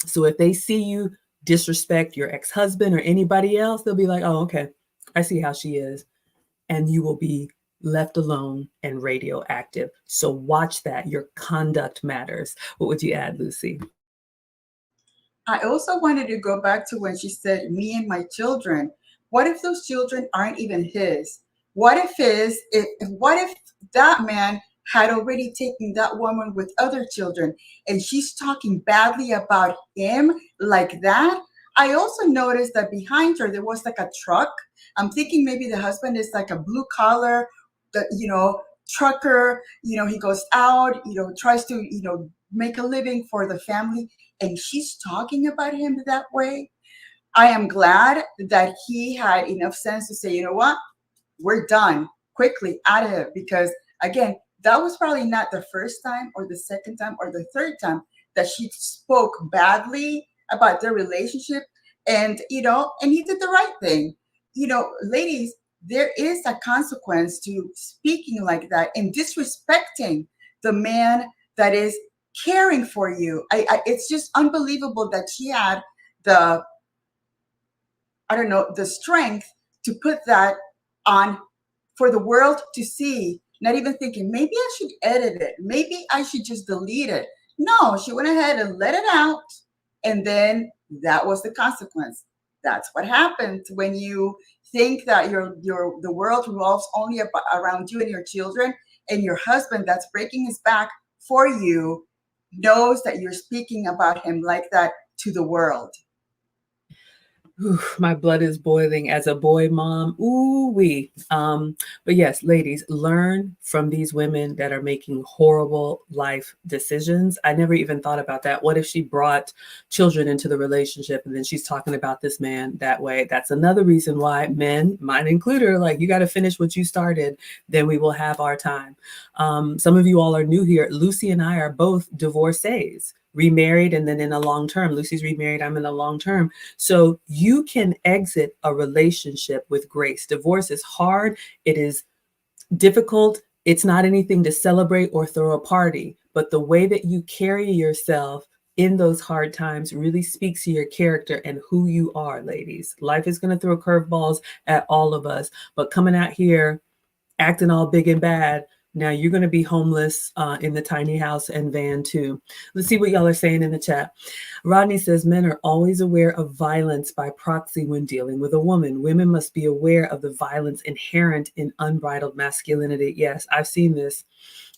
So if they see you disrespect your ex-husband or anybody else, they'll be like, oh, okay, I see how she is. And you will be left alone and radioactive. So watch that. Your conduct matters. What would you add, Lucy? I also wanted to go back to when she said, me and my children. What if those children aren't even his? What if that man had already taken that woman with other children and she's talking badly about him like that? I also noticed that behind her there was like a truck. I'm thinking maybe the husband is like a blue collar, trucker. He goes out, tries to, make a living for the family, and she's talking about him that way. I am glad that he had enough sense to say, you know what, we're done, quickly out of here. Because again, that was probably not the first time or the second time or the third time that she spoke badly about their relationship. And, and he did the right thing. Ladies, there is a consequence to speaking like that and disrespecting the man that is caring for you. It's just unbelievable that she had the, the strength to put that on for the world to see, not even thinking, maybe I should edit it. Maybe I should just delete it. No, she went ahead and let it out. And then that was the consequence. That's what happens when you think that the world revolves only around you and your children, and your husband that's breaking his back for you knows that you're speaking about him like that to the world. My blood is boiling as a boy mom. Ooh wee. But yes, ladies, learn from these women that are making horrible life decisions. I never even thought about that. What if she brought children into the relationship and then she's talking about this man that way? That's another reason why men, mine include her, like, you got to finish what you started, then we will have our time. Some of you all are new here. Lucy and I are both divorcees, remarried, and then in a long term. Lucy's remarried, I'm in a long term. So you can exit a relationship with grace. Divorce is hard. It is difficult. It's not anything to celebrate or throw a party, but the way that you carry yourself in those hard times really speaks to your character and who you are, ladies. Life is going to throw curveballs at all of us, but coming out here acting all big and bad, now you're going to be homeless in the tiny house and van too. Let's see what y'all are saying in the chat. Rodney says, men are always aware of violence by proxy when dealing with a woman. Women must be aware of the violence inherent in unbridled masculinity. Yes, I've seen this.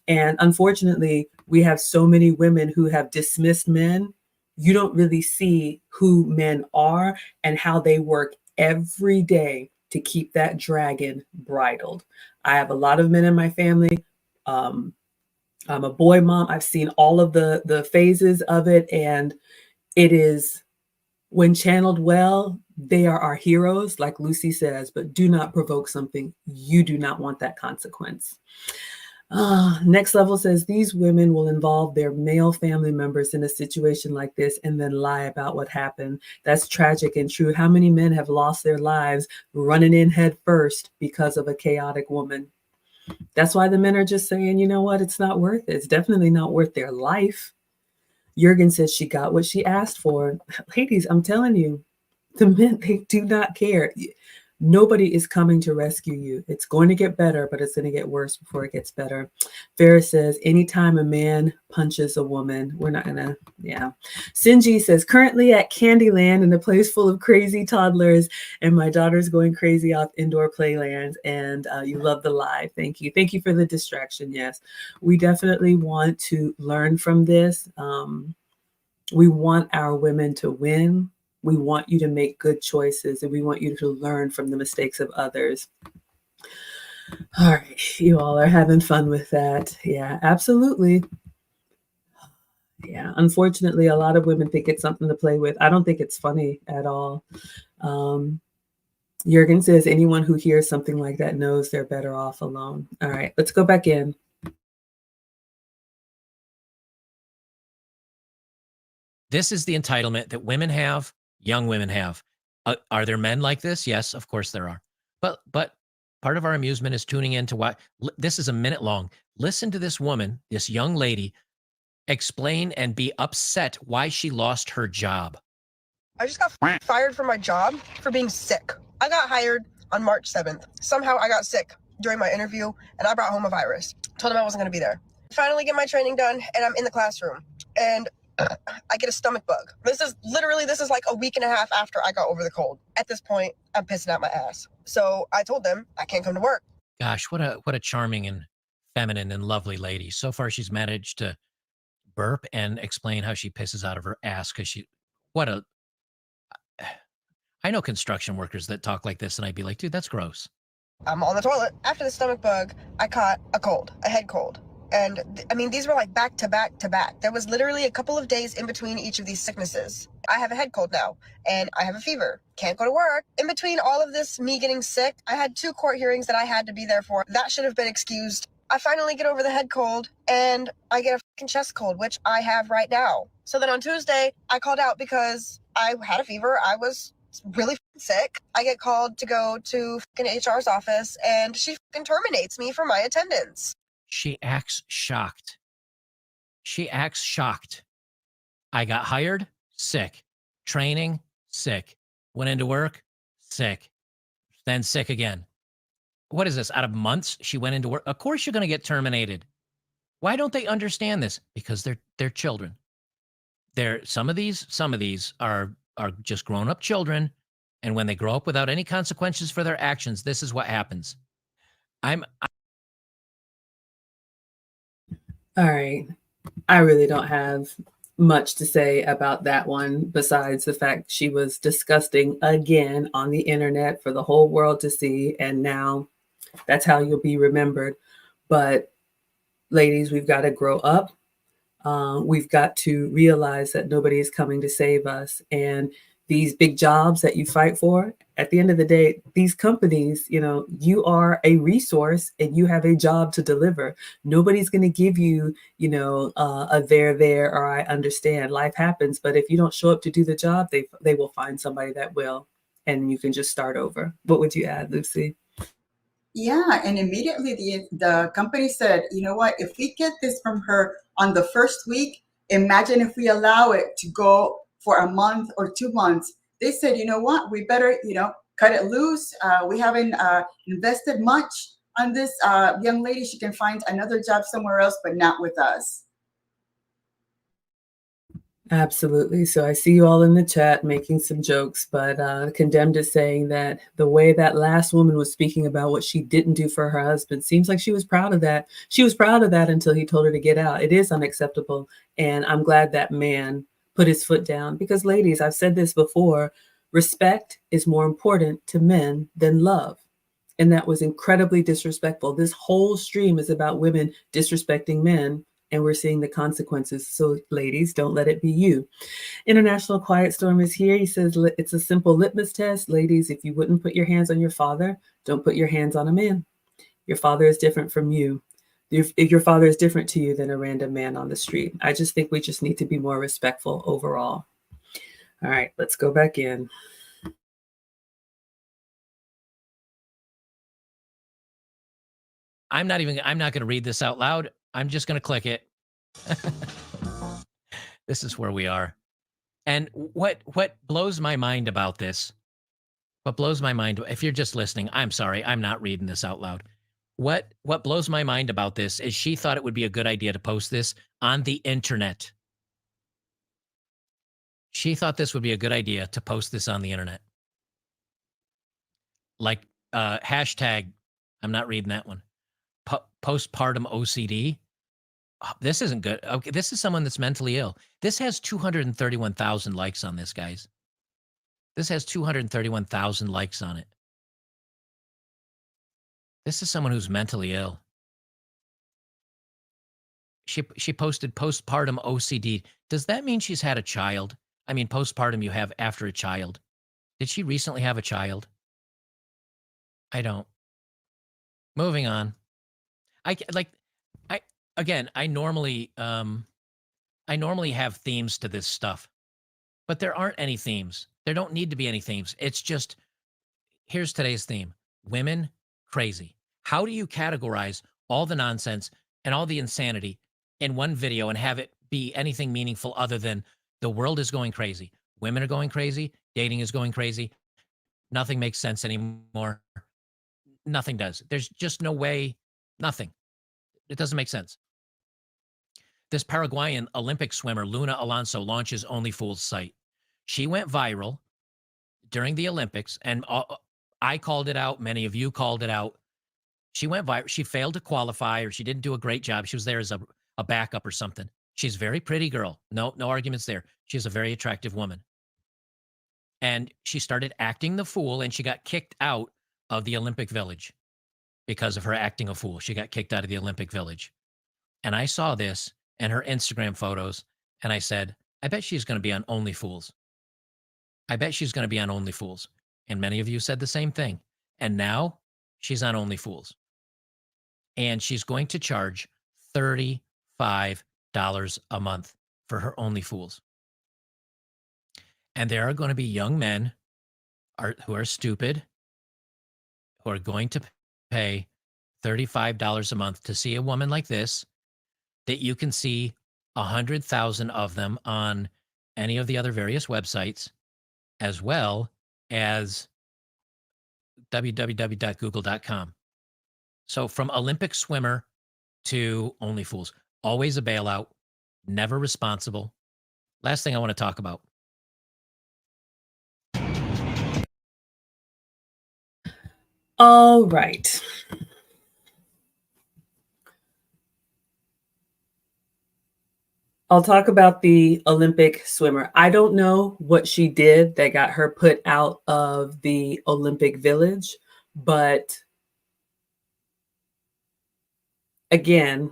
And unfortunately, we have so many women who have dismissed men. You don't really see who men are and how they work every day to keep that dragon bridled. I have a lot of men in my family. I'm a boy mom. I've seen all of the phases of it, and it is When channeled well, they are our heroes, like Lucy says, but do not provoke something. You do not want that consequence. Next level says these women will involve their male family members in a situation like this and then lie about what happened. That's tragic and true. How many men have lost their lives running in head first because of a chaotic woman? That's why the men are just saying, you know what, it's not worth it. It's definitely not worth their life. Jurgen says she got what she asked for. Ladies, I'm telling you, the men, they do not care. Nobody is coming to rescue you. It's going to get better, but it's going to get worse before it gets better. Ferris says, anytime a man punches a woman, we're not going to, yeah. Sinji says, currently at Candyland in a place full of crazy toddlers, and my daughter's going crazy off indoor playlands, and you love the live. Thank you. Thank you for the distraction. Yes, we definitely want to learn from this. We want our women to win. We want you to make good choices, and we want you to learn from the mistakes of others. All right, you all are having fun with that. Yeah, absolutely. Yeah, unfortunately, a lot of women think it's something to play with. I don't think it's funny at all. Jurgen says anyone who hears something like that knows they're better off alone. All right, let's go back in. This is the entitlement that women have, young women have. Are there men like this? Yes, of course there are. But part of our amusement is tuning into why. This is a minute long. Listen to this woman, this young lady, explain and be upset why she lost her job. I just got fired from my job for being sick. I got hired on March 7th. Somehow I got sick during my interview and I brought home a virus. Told them I wasn't going to be there. Finally get my training done and I'm in the classroom and I get a stomach bug. This is like a week and a half after I got over the cold. At this point, I'm pissing out my ass. So I told them I can't come to work. Gosh, what a charming and feminine and lovely lady. So far, she's managed to burp and explain how she pisses out of her ass because I know construction workers that talk like this and I'd be like, dude, that's gross. I'm on the toilet. After the stomach bug, I caught a head cold. And I mean, these were like back to back to back. There was literally a couple of days in between each of these sicknesses. I have a head cold now and I have a fever. Can't go to work. In between all of this, me getting sick, I had 2 court hearings that I had to be there for. That should have been excused. I finally get over the head cold and I get a fucking chest cold, which I have right now. So then on Tuesday, I called out because I had a fever. I was really sick. I get called to go to fucking HR's office and she fucking terminates me for my attendance. She acts shocked. I got hired, sick. Training, sick. Went into work, sick. Then sick again. What is this? Out of months, she went into work. Of course you're going to get terminated. Why don't they understand this? Because they're children. Some of these are just grown-up children, and when they grow up without any consequences for their actions, this is what happens. All right. I really don't have much to say about that one besides the fact she was disgusting again on the internet for the whole world to see. And now that's how you'll be remembered. But ladies, we've got to grow up. We've got to realize that nobody is coming to save us. And these big jobs that you fight for, at the end of the day, these companies, you are a resource and you have a job to deliver. Nobody's going to give you, a there, or I understand. Life happens. But if you don't show up to do the job, they will find somebody that will. And you can just start over. What would you add, Lucy? Yeah, and immediately the company said, you know what, if we get this from her on the first week, imagine if we allow it to go for a month or 2 months. They said, you know what, we better, cut it loose. We haven't invested much on this young lady. She can find another job somewhere else, but not with us. Absolutely. So I see you all in the chat making some jokes, but Condemned is saying that the way that last woman was speaking about what she didn't do for her husband seems like she was proud of that. She was proud of that until he told her to get out. It is unacceptable. And I'm glad that man put his foot down because, ladies, I've said this before, respect is more important to men than love. And that was incredibly disrespectful. This whole stream is about women disrespecting men and we're seeing the consequences. So ladies, don't let it be you. International Quiet Storm is here. He says it's a simple litmus test. Ladies, if you wouldn't put your hands on your father, don't put your hands on a man. Your father is different from you. If your father is different to you than a random man on the street. I just think we just need to be more respectful overall. All right, let's go back in. I'm not going to read this out loud. I'm just going to click it. This is where we are. And what blows my mind about this, what blows my mind, if you're just listening, I'm sorry, I'm not reading this out loud. What blows my mind about this is she thought it would be a good idea to post this on the internet. She thought this would be a good idea to post this on the internet. Like hashtag, I'm not reading that one. Postpartum OCD. Oh, this isn't good. Okay, this is someone that's mentally ill. This has 231,000 likes on this, guys. This has 231,000 likes on it. This is someone who's mentally ill. She posted postpartum OCD. Does that mean she's had a child? I mean, postpartum you have after a child. Did she recently have a child? I don't. Moving on. I normally have themes to this stuff, but there aren't any themes. There don't need to be any themes. It's just, here's today's theme: women crazy. How do you categorize all the nonsense and all the insanity in one video and have it be anything meaningful other than the world is going crazy, women are going crazy, dating is going crazy, nothing makes sense anymore. Nothing does. There's just no way, nothing. It doesn't make sense. This Paraguayan Olympic swimmer, Luna Alonso, launches OnlyFools site. She went viral during the Olympics, and I called it out. Many of you called it out. She went viral. She failed to qualify, or she didn't do a great job. She was there as a backup or something. She's a very pretty girl. No arguments there. She's a very attractive woman. And she started acting the fool, and she got kicked out of the Olympic Village because of her acting a fool. She got kicked out of the Olympic Village. And I saw this and her Instagram photos, and I said, I bet she's going to be on OnlyFools. I bet she's going to be on OnlyFools. And many of you said the same thing. And now she's on OnlyFools. And she's going to charge $35 a month for her OnlyFools. And there are going to be young men who are stupid, who are going to pay $35 a month to see a woman like this, that you can see 100,000 of them on any of the other various websites, as well as www.google.com. So from Olympic swimmer to OnlyFools, always a bailout, never responsible. Last thing I want to talk about. All right. I'll talk about the Olympic swimmer. I don't know what she did that got her put out of the Olympic Village, but again,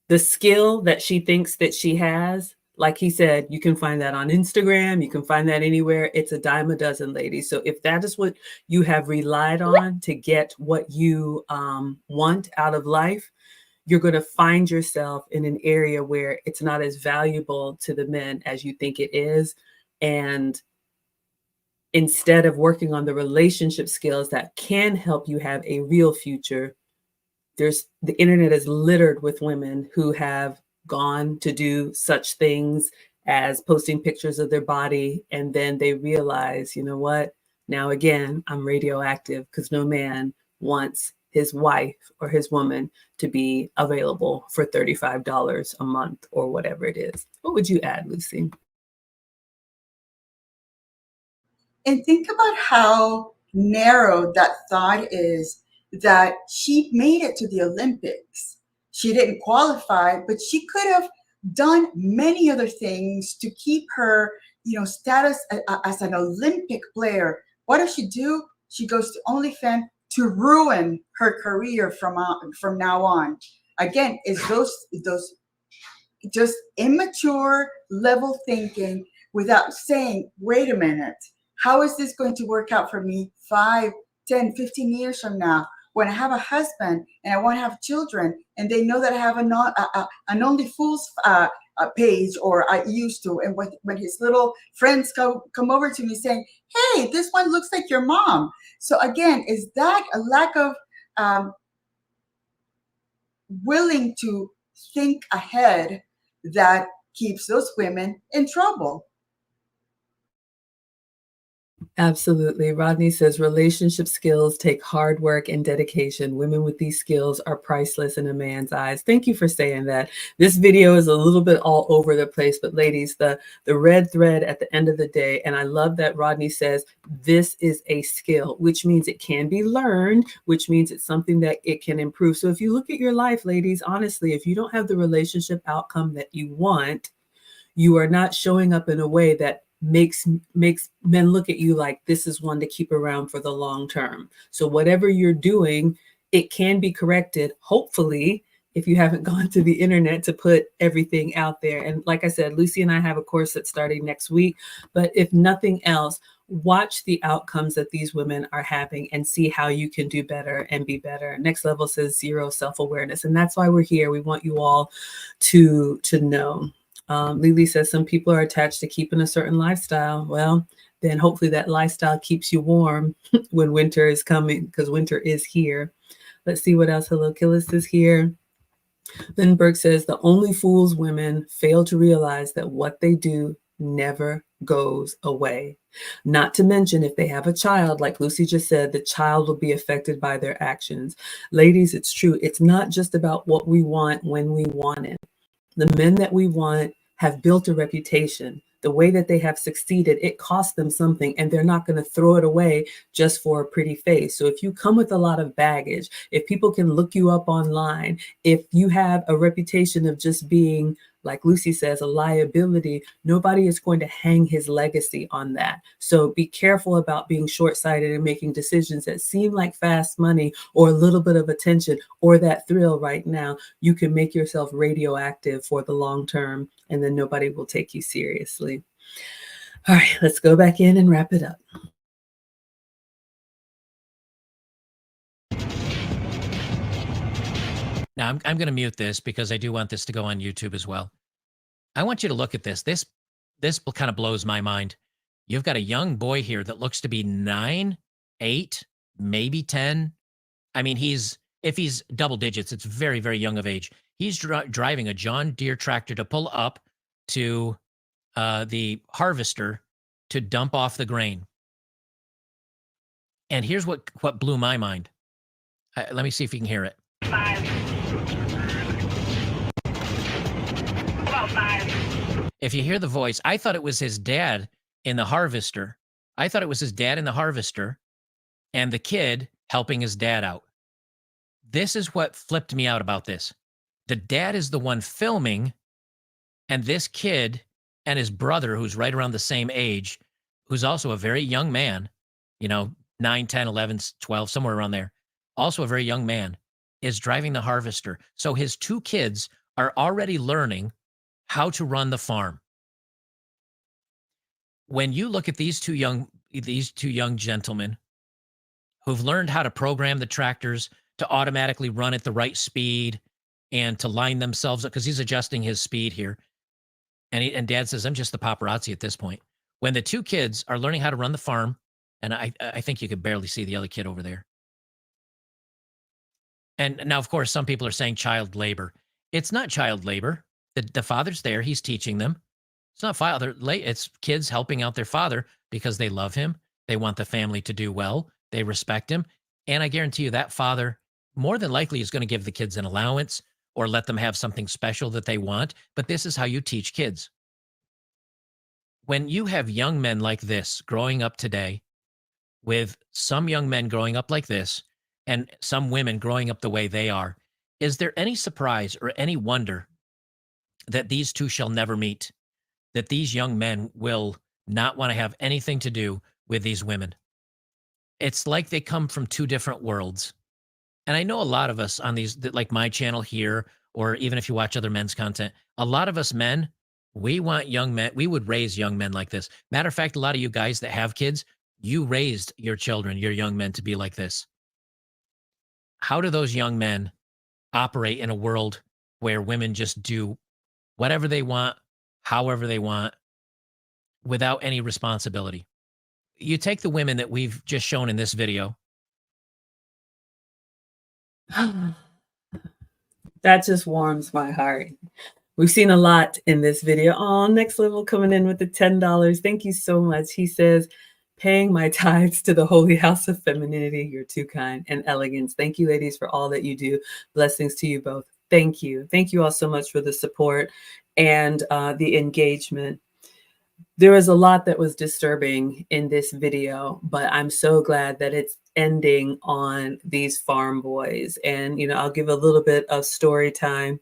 the skill that she thinks that she has, like he said, you can find that on Instagram. You can find that anywhere. It's a dime a dozen, ladies. So if that is what you have relied on to get what you want out of life, you're going to find yourself in an area where it's not as valuable to the men as you think it is. And instead of working on the relationship skills that can help you have a real future, the internet is littered with women who have gone to do such things as posting pictures of their body. And then they realize, you know what? Now, again, I'm radioactive, because no man wants his wife or his woman to be available for $35 a month or whatever it is. What would you add, Lucy? And think about how narrow that thought is, that she made it to the Olympics. She didn't qualify, but she could have done many other things to keep her, status as an Olympic player. What does she do? She goes to OnlyFans to ruin her career from now on. again, is those just immature level thinking without saying, wait a minute, how is this going to work out for me 5, 10, 15 years from now when I have a husband and I want to have children and they know that I have an Only Fools page, or I used to, and when his little friends come over to me saying, hey, this one looks like your mom. So again, is that a lack of willing to think ahead that keeps those women in trouble? Absolutely. Rodney says relationship skills take hard work and dedication. Women with these skills are priceless in a man's eyes. Thank you for saying that. This video is a little bit all over the place, but ladies, the red thread at the end of the day, and I love that Rodney says this is a skill, which means it can be learned, which means it's something that it can improve. So if you look at your life, ladies, honestly, if you don't have the relationship outcome that you want, you are not showing up in a way that makes men look at you like this is one to keep around for the long term. So whatever you're doing, it can be corrected, hopefully, if you haven't gone to the internet to put everything out there. And like I said, Lucy and I have a course that's starting next week. But if nothing else, watch the outcomes that these women are having and see how you can do better and be better. Next Level says zero self-awareness. And that's why we're here. We want you all to know. Lily says some people are attached to keeping a certain lifestyle. Well, then hopefully that lifestyle keeps you warm when winter is coming, because winter is here. Let's see what else. Hello, Killis is here. Lindbergh says the only fools women fail to realize that what they do never goes away. Not to mention, if they have a child, like Lucy just said, the child will be affected by their actions. Ladies, it's true. It's not just about what we want when we want it. The men that we want have built a reputation. The way that they have succeeded, it costs them something, and they're not going to throw it away just for a pretty face. So if you come with a lot of baggage, if people can look you up online, if you have a reputation of just being, like Lucy says, a liability, nobody is going to hang his legacy on that. So be careful about being short-sighted and making decisions that seem like fast money or a little bit of attention or that thrill right now. You can make yourself radioactive for the long term, and then nobody will take you seriously. All right, let's go back in and wrap it up. Now, I'm going to mute this because I do want this to go on YouTube as well. I want you to look at this. This kind of blows my mind. You've got a young boy here that looks to be 9, 8, maybe 10. I mean, if he's double digits, it's very, very young of age. He's driving a John Deere tractor to pull up to the harvester to dump off the grain. And here's what blew my mind. Let me see if you can hear it. 5. About 5. If you hear the voice, I thought it was his dad in the harvester. I thought it was his dad in the harvester and the kid helping his dad out. This is what flipped me out about this. The dad is the one filming, and this kid and his brother, who's right around the same age, who's also a very young man, 9, 10, 11, 12, somewhere around there, also a very young man, is driving the harvester. So his 2 kids are already learning how to run the farm. When you look at these two young gentlemen who've learned how to program the tractors to automatically run at the right speed and to line themselves up, because he's adjusting his speed here. And dad says, I'm just the paparazzi at this point. When the 2 kids are learning how to run the farm, and I think you could barely see the other kid over there. And now, of course, some people are saying child labor. It's not child labor. The father's there. He's teaching them. It's not it's kids helping out their father because they love him. They want the family to do well. They respect him. And I guarantee you that father more than likely is going to give the kids an allowance or let them have something special that they want. But this is how you teach kids. When you have young men like this growing up today, with some young men growing up like this and some women growing up the way they are, is there any surprise or any wonder that these 2 shall never meet? That these young men will not want to have anything to do with these women? It's like they come from 2 different worlds. And I know a lot of us on these, like my channel here, or even if you watch other men's content, a lot of us men, we want young men. We would raise young men like this. Matter of fact, a lot of you guys that have kids, you raised your children, your young men to be like this. How do those young men operate in a world where women just do whatever they want, however they want, without any responsibility? You take the women that we've just shown in this video. That just warms my heart. We've seen a lot in this video. Oh, Next Level coming in with the $10. Thank you so much. He says, paying my tithes to the Holy House of Femininity. You're too kind. And elegance. Thank you, ladies, for all that you do. Blessings to you both. Thank you. Thank you all so much for the support and the engagement. There was a lot that was disturbing in this video, but I'm so glad that it's ending on these farm boys. And, I'll give a little bit of story time.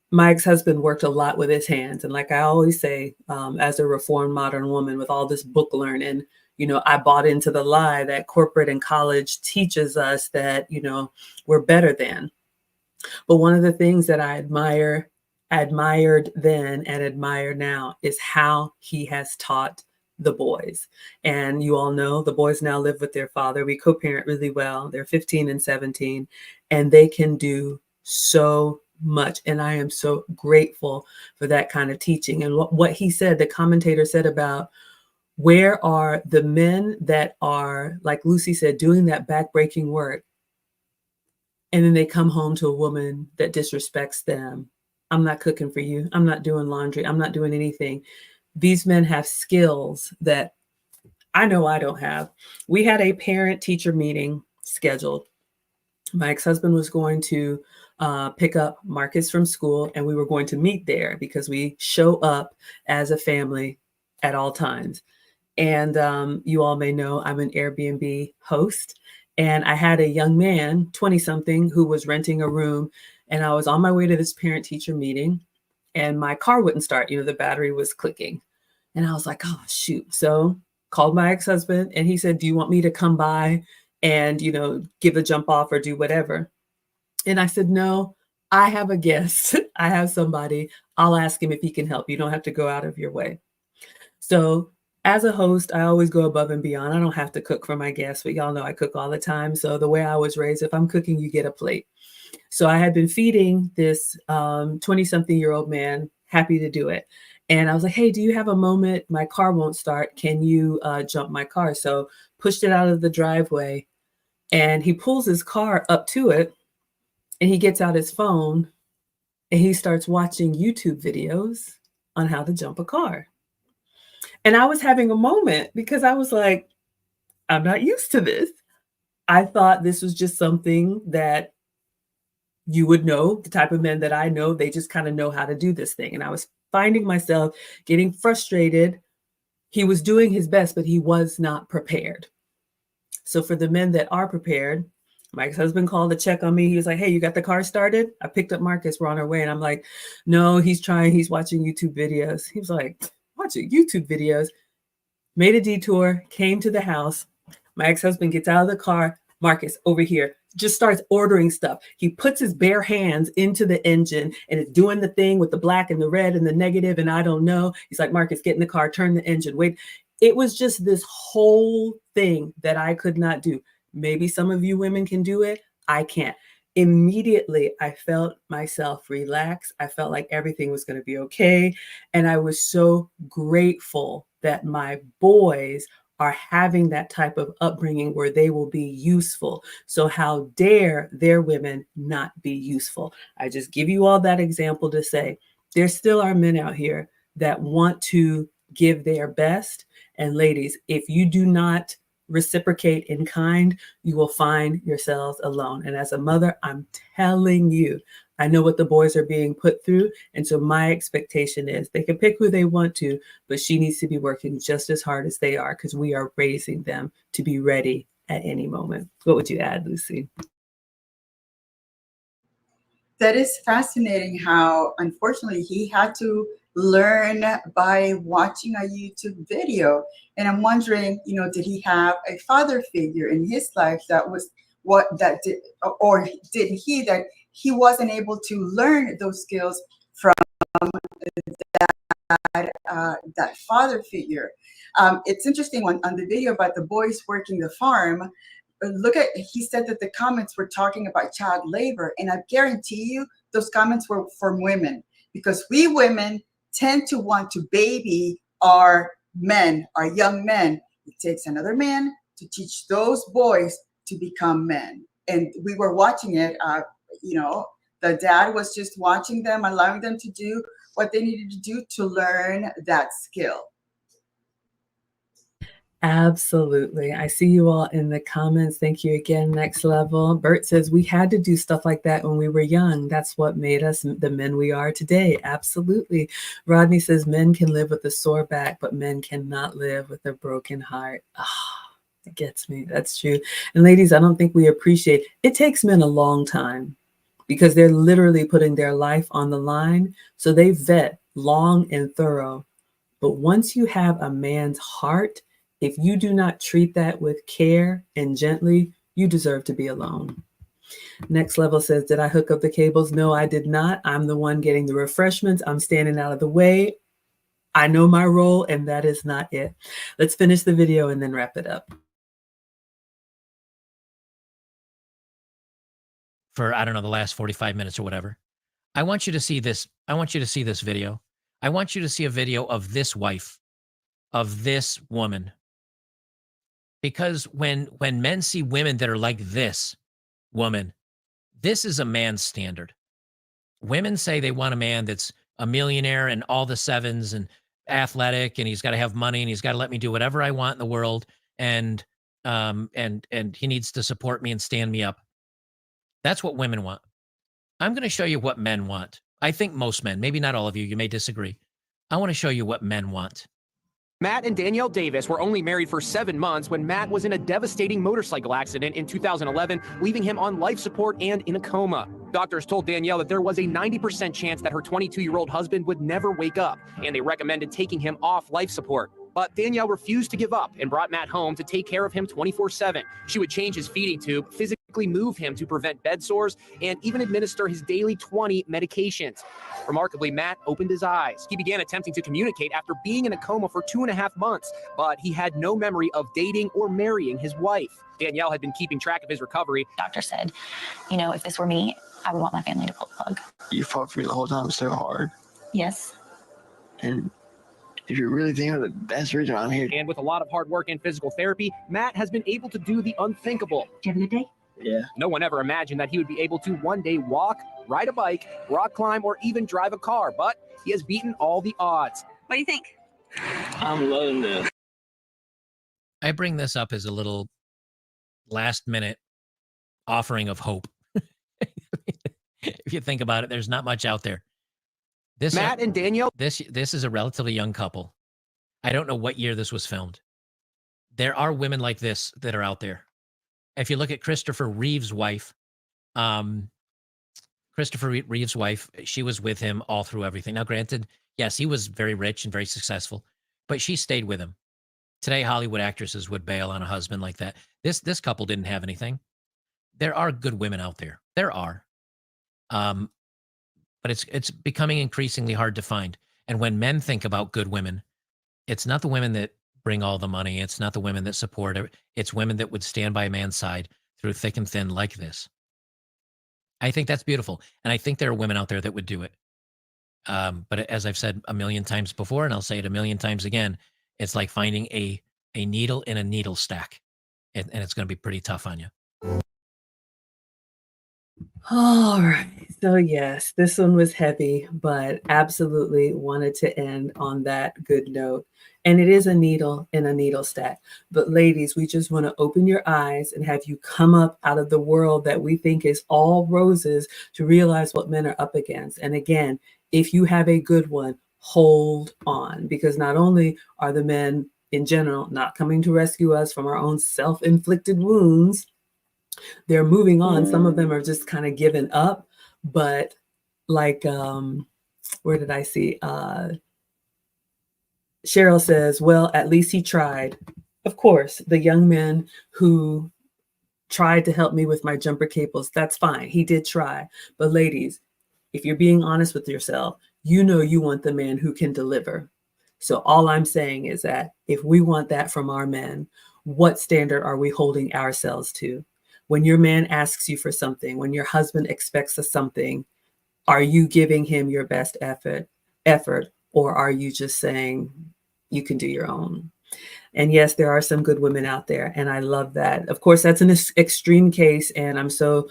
My ex-husband worked a lot with his hands. And like I always say, as a reformed modern woman with all this book learning, I bought into the lie that corporate and college teaches us that, we're better than. But one of the things that I admired then and admire now is how he has taught the boys. And you all know the boys now live with their father. We co-parent really well. They're 15 and 17, and they can do so much. And I am so grateful for that kind of teaching. And what he said, the commentator said about where are the men that are, like Lucy said, doing that backbreaking work, and then they come home to a woman that disrespects them. I'm not cooking for you. I'm not doing laundry. I'm not doing anything. These men have skills that I know I don't have. We had a parent-teacher meeting scheduled. My ex-husband was going to pick up Marcus from school, and we were going to meet there because we show up as a family at all times. And you all may know I'm an Airbnb host, and I had a young man, 20-something, who was renting a room, and I was on my way to this parent-teacher meeting, and my car wouldn't start. The battery was clicking, and I was like, oh, shoot. So called my ex-husband, and he said, do you want me to come by and, give a jump off or do whatever? And I said, no, I have a guest. I have somebody. I'll ask him if he can help. You don't have to go out of your way. So as a host, I always go above and beyond. I don't have to cook for my guests, but y'all know I cook all the time. So the way I was raised, if I'm cooking, you get a plate. So I had been feeding this 20-something-year-old man, happy to do it. And I was like, hey, do you have a moment? My car won't start. Can you jump my car? So pushed it out of the driveway, and he pulls his car up to it, and he gets out his phone, and he starts watching YouTube videos on how to jump a car. And I was having a moment because I was like, I'm not used to this. I thought this was just something that you would know, the type of men that I know, they just kind of know how to do this thing. And I was finding myself getting frustrated. He was doing his best, but he was not prepared. So for the men that are prepared, my ex-husband called to check on me. He was like, hey, you got the car started? I picked up Marcus. We're on our way. And I'm like, no, he's trying. He's watching YouTube videos. He was like, watching YouTube videos. Made a detour, came to the house. My ex-husband gets out of the car. Marcus, over here, just starts ordering stuff. He puts his bare hands into the engine and is doing the thing with the black and the red and the negative, and I don't know. He's like, Marcus, get in the car, turn the engine, wait. It was just this whole thing that I could not do. Maybe some of you women can do it. I can't. Immediately, I felt myself relax. I felt like everything was going to be okay. And I was so grateful that my boys are having that type of upbringing where they will be useful. So how dare their women not be useful? I just give you all that example to say there still are men out here that want to give their best. And ladies, if you do not reciprocate in kind, you will find yourselves alone. And as a mother, I'm telling you, I know what the boys are being put through. And so my expectation is they can pick who they want to, but she needs to be working just as hard as they are because we are raising them to be ready at any moment. What would you add, Lucy? That is fascinating how, unfortunately, he had to learn by watching a YouTube video. And I'm wondering, did he have a father figure in his life that was what that did, or did he, that he wasn't able to learn those skills from that father figure. It's interesting on the video about the boys working the farm. He said that the comments were talking about child labor, and I guarantee you those comments were from women, because we women tend to want to baby our men, our young men. It takes another man to teach those boys to become men. And we were watching it, the dad was just watching them, allowing them to do what they needed to do to learn that skill. Absolutely. I see you all in the comments. Thank you again. Next level. Bert says, we had to do stuff like that when we were young. That's what made us the men we are today. Absolutely. Rodney says, men can live with a sore back, but men cannot live with a broken heart. It gets me. That's true. And ladies, I don't think we appreciate it. Takes men a long time because they're literally putting their life on the line. So they vet long and thorough. But once you have a man's heart, if you do not treat that with care and gently, you deserve to be alone. Next level says, did I hook up the cables? No, I did not. I'm the one getting the refreshments. I'm standing out of the way. I know my role, and that is not it. Let's finish the video and then wrap it up. For, I don't know, the last 45 minutes or whatever. I want you to see this. I want you to see this video. I want you to see a video of this wife, of this woman. Because when men see women that are like this woman, this is a man's standard. Women say they want a man that's a millionaire and all the sevens and athletic, and he's got to have money, and he's got to let me do whatever I want in the world, and he needs to support me and stand me up. That's what women want. I'm going to show you what men want. I think most men, maybe not all of you, you may disagree. I want to show you what men want. Matt and Danielle Davis were only married for 7 months when Matt was in a devastating motorcycle accident in 2011, leaving him on life support and in a coma. Doctors told Danielle that there was a 90% chance that her 22-year-old husband would never wake up, and they recommended taking him off life support. But Danielle refused to give up and brought Matt home to take care of him 24/7. She would change his feeding tube, physically move him to prevent bed sores, and even administer his daily 20 medications. Remarkably, Matt opened his eyes. He began attempting to communicate after being in a coma for 2.5 months, but he had no memory of dating or marrying his wife. Danielle had been keeping track of his recovery. Doctor said, if this were me, I would want my family to pull the plug. You fought for me the whole time so hard. Yes. And if you're really thinking of it, that's the reason I'm here. And with a lot of hard work and physical therapy, Matt has been able to do the unthinkable. Did you have a good day? Yeah. No one ever imagined that he would be able to one day walk, ride a bike, rock climb, or even drive a car, but he has beaten all the odds. What do you think? I'm loving this. I bring this up as a little last-minute offering of hope. If you think about it, there's not much out there. Matt and Danielle. This is a relatively young couple. I don't know what year this was filmed. There are women like this that are out there. If you look at Christopher Reeve's wife, she was with him all through everything. Now, granted, yes, he was very rich and very successful, but she stayed with him. Today, Hollywood actresses would bail on a husband like that. This couple didn't have anything. There are good women out there. There are. But it's becoming increasingly hard to find. And when men think about good women, it's not the women that bring all the money. It's not the women that support it. It's women that would stand by a man's side through thick and thin like this. I think that's beautiful. And I think there are women out there that would do it. But as I've said a million times before, and I'll say it a million times again, it's like finding a needle in a needle stack. And it's going to be pretty tough on you. All right. So yes, this one was heavy, but absolutely wanted to end on that good note. And it is a needle in a needle stack. But ladies, we just want to open your eyes and have you come up out of the world that we think is all roses to realize what men are up against. And again, if you have a good one, hold on, because not only are the men in general not coming to rescue us from our own self-inflicted wounds, they're moving on. Some of them are just kind of given up, but like, where did I see? Cheryl says, well, at least he tried. Of course, the young men who tried to help me with my jumper cables. That's fine. He did try. But ladies, if you're being honest with yourself, you know you want the man who can deliver. So all I'm saying is that if we want that from our men, what standard are we holding ourselves to? When your man asks you for something, when your husband expects something, are you giving him your best effort, or are you just saying you can do your own? And yes, there are some good women out there, and I love that. Of course, that's an extreme case, and I'm so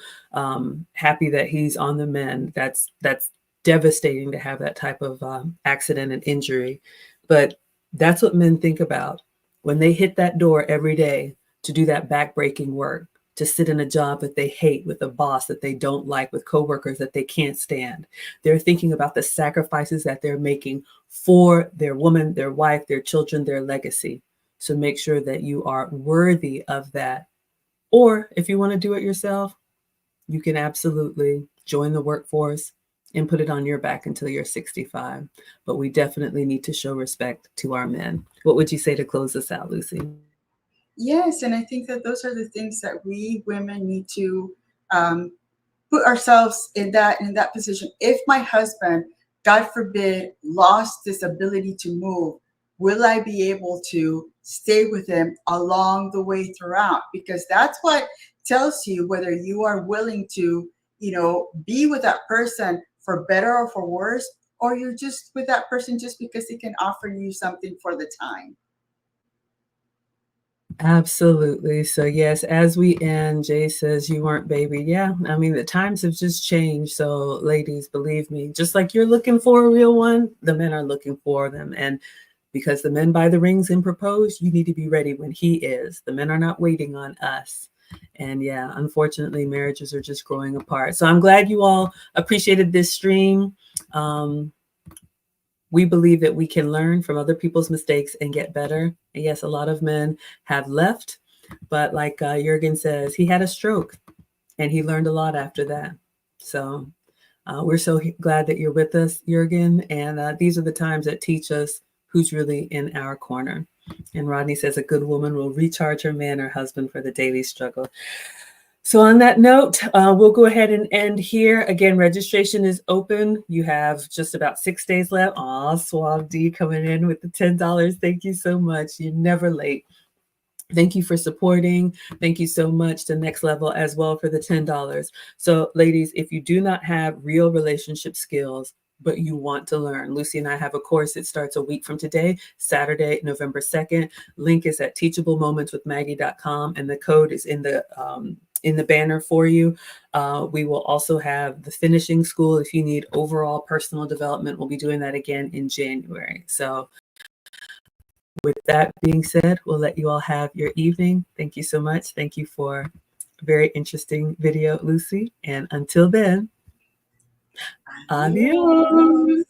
happy that he's on the mend. That's devastating to have that type of accident and injury, but that's what men think about when they hit that door every day to do that backbreaking work, to sit in a job that they hate, with a boss that they don't like, with coworkers that they can't stand. They're thinking about the sacrifices that they're making for their woman, their wife, their children, their legacy. So make sure that you are worthy of that. Or if you want to do it yourself, you can absolutely join the workforce and put it on your back until you're 65. But we definitely need to show respect to our men. What would you say to close this out, Lucy? Yes, and I think that those are the things that we women need to put ourselves in that position. If my husband, God forbid, lost this ability to move, will I be able to stay with him along the way throughout? Because that's what tells you whether you are willing to, be with that person for better or for worse, or you're just with that person just because he can offer you something for the time. Absolutely. So yes, as we end, Jay says you weren't baby. Yeah, I mean the times have just changed. So ladies, believe me, just like you're looking for a real one, the men are looking for them. And because the men buy the rings and propose, you need to be ready when he is. The men are not waiting on us. And yeah, unfortunately, marriages are just growing apart. So I'm glad you all appreciated this stream. We believe that we can learn from other people's mistakes and get better. And yes, a lot of men have left, but like Jurgen says, he had a stroke and he learned a lot after that. So we're so glad that you're with us, Jurgen. And these are the times that teach us who's really in our corner. And Rodney says a good woman will recharge her man or husband for the daily struggle. So on that note, we'll go ahead and end here. Again, registration is open. You have just about 6 days left. Aw, Suave D coming in with the $10. Thank you so much. You're never late. Thank you for supporting. Thank you so much to Next Level as well for the $10. So ladies, if you do not have real relationship skills, but you want to learn, Lucy and I have a course. It starts a week from today, Saturday, November 2nd. Link is at teachablemomentswithmaggie.com, and the code is in the banner for you. We will also have the finishing school. If you need overall personal development, we'll be doing that again in January. So with that being said, we'll let you all have your evening. Thank you so much. Thank you for a very interesting video, Lucy. And until then, adios.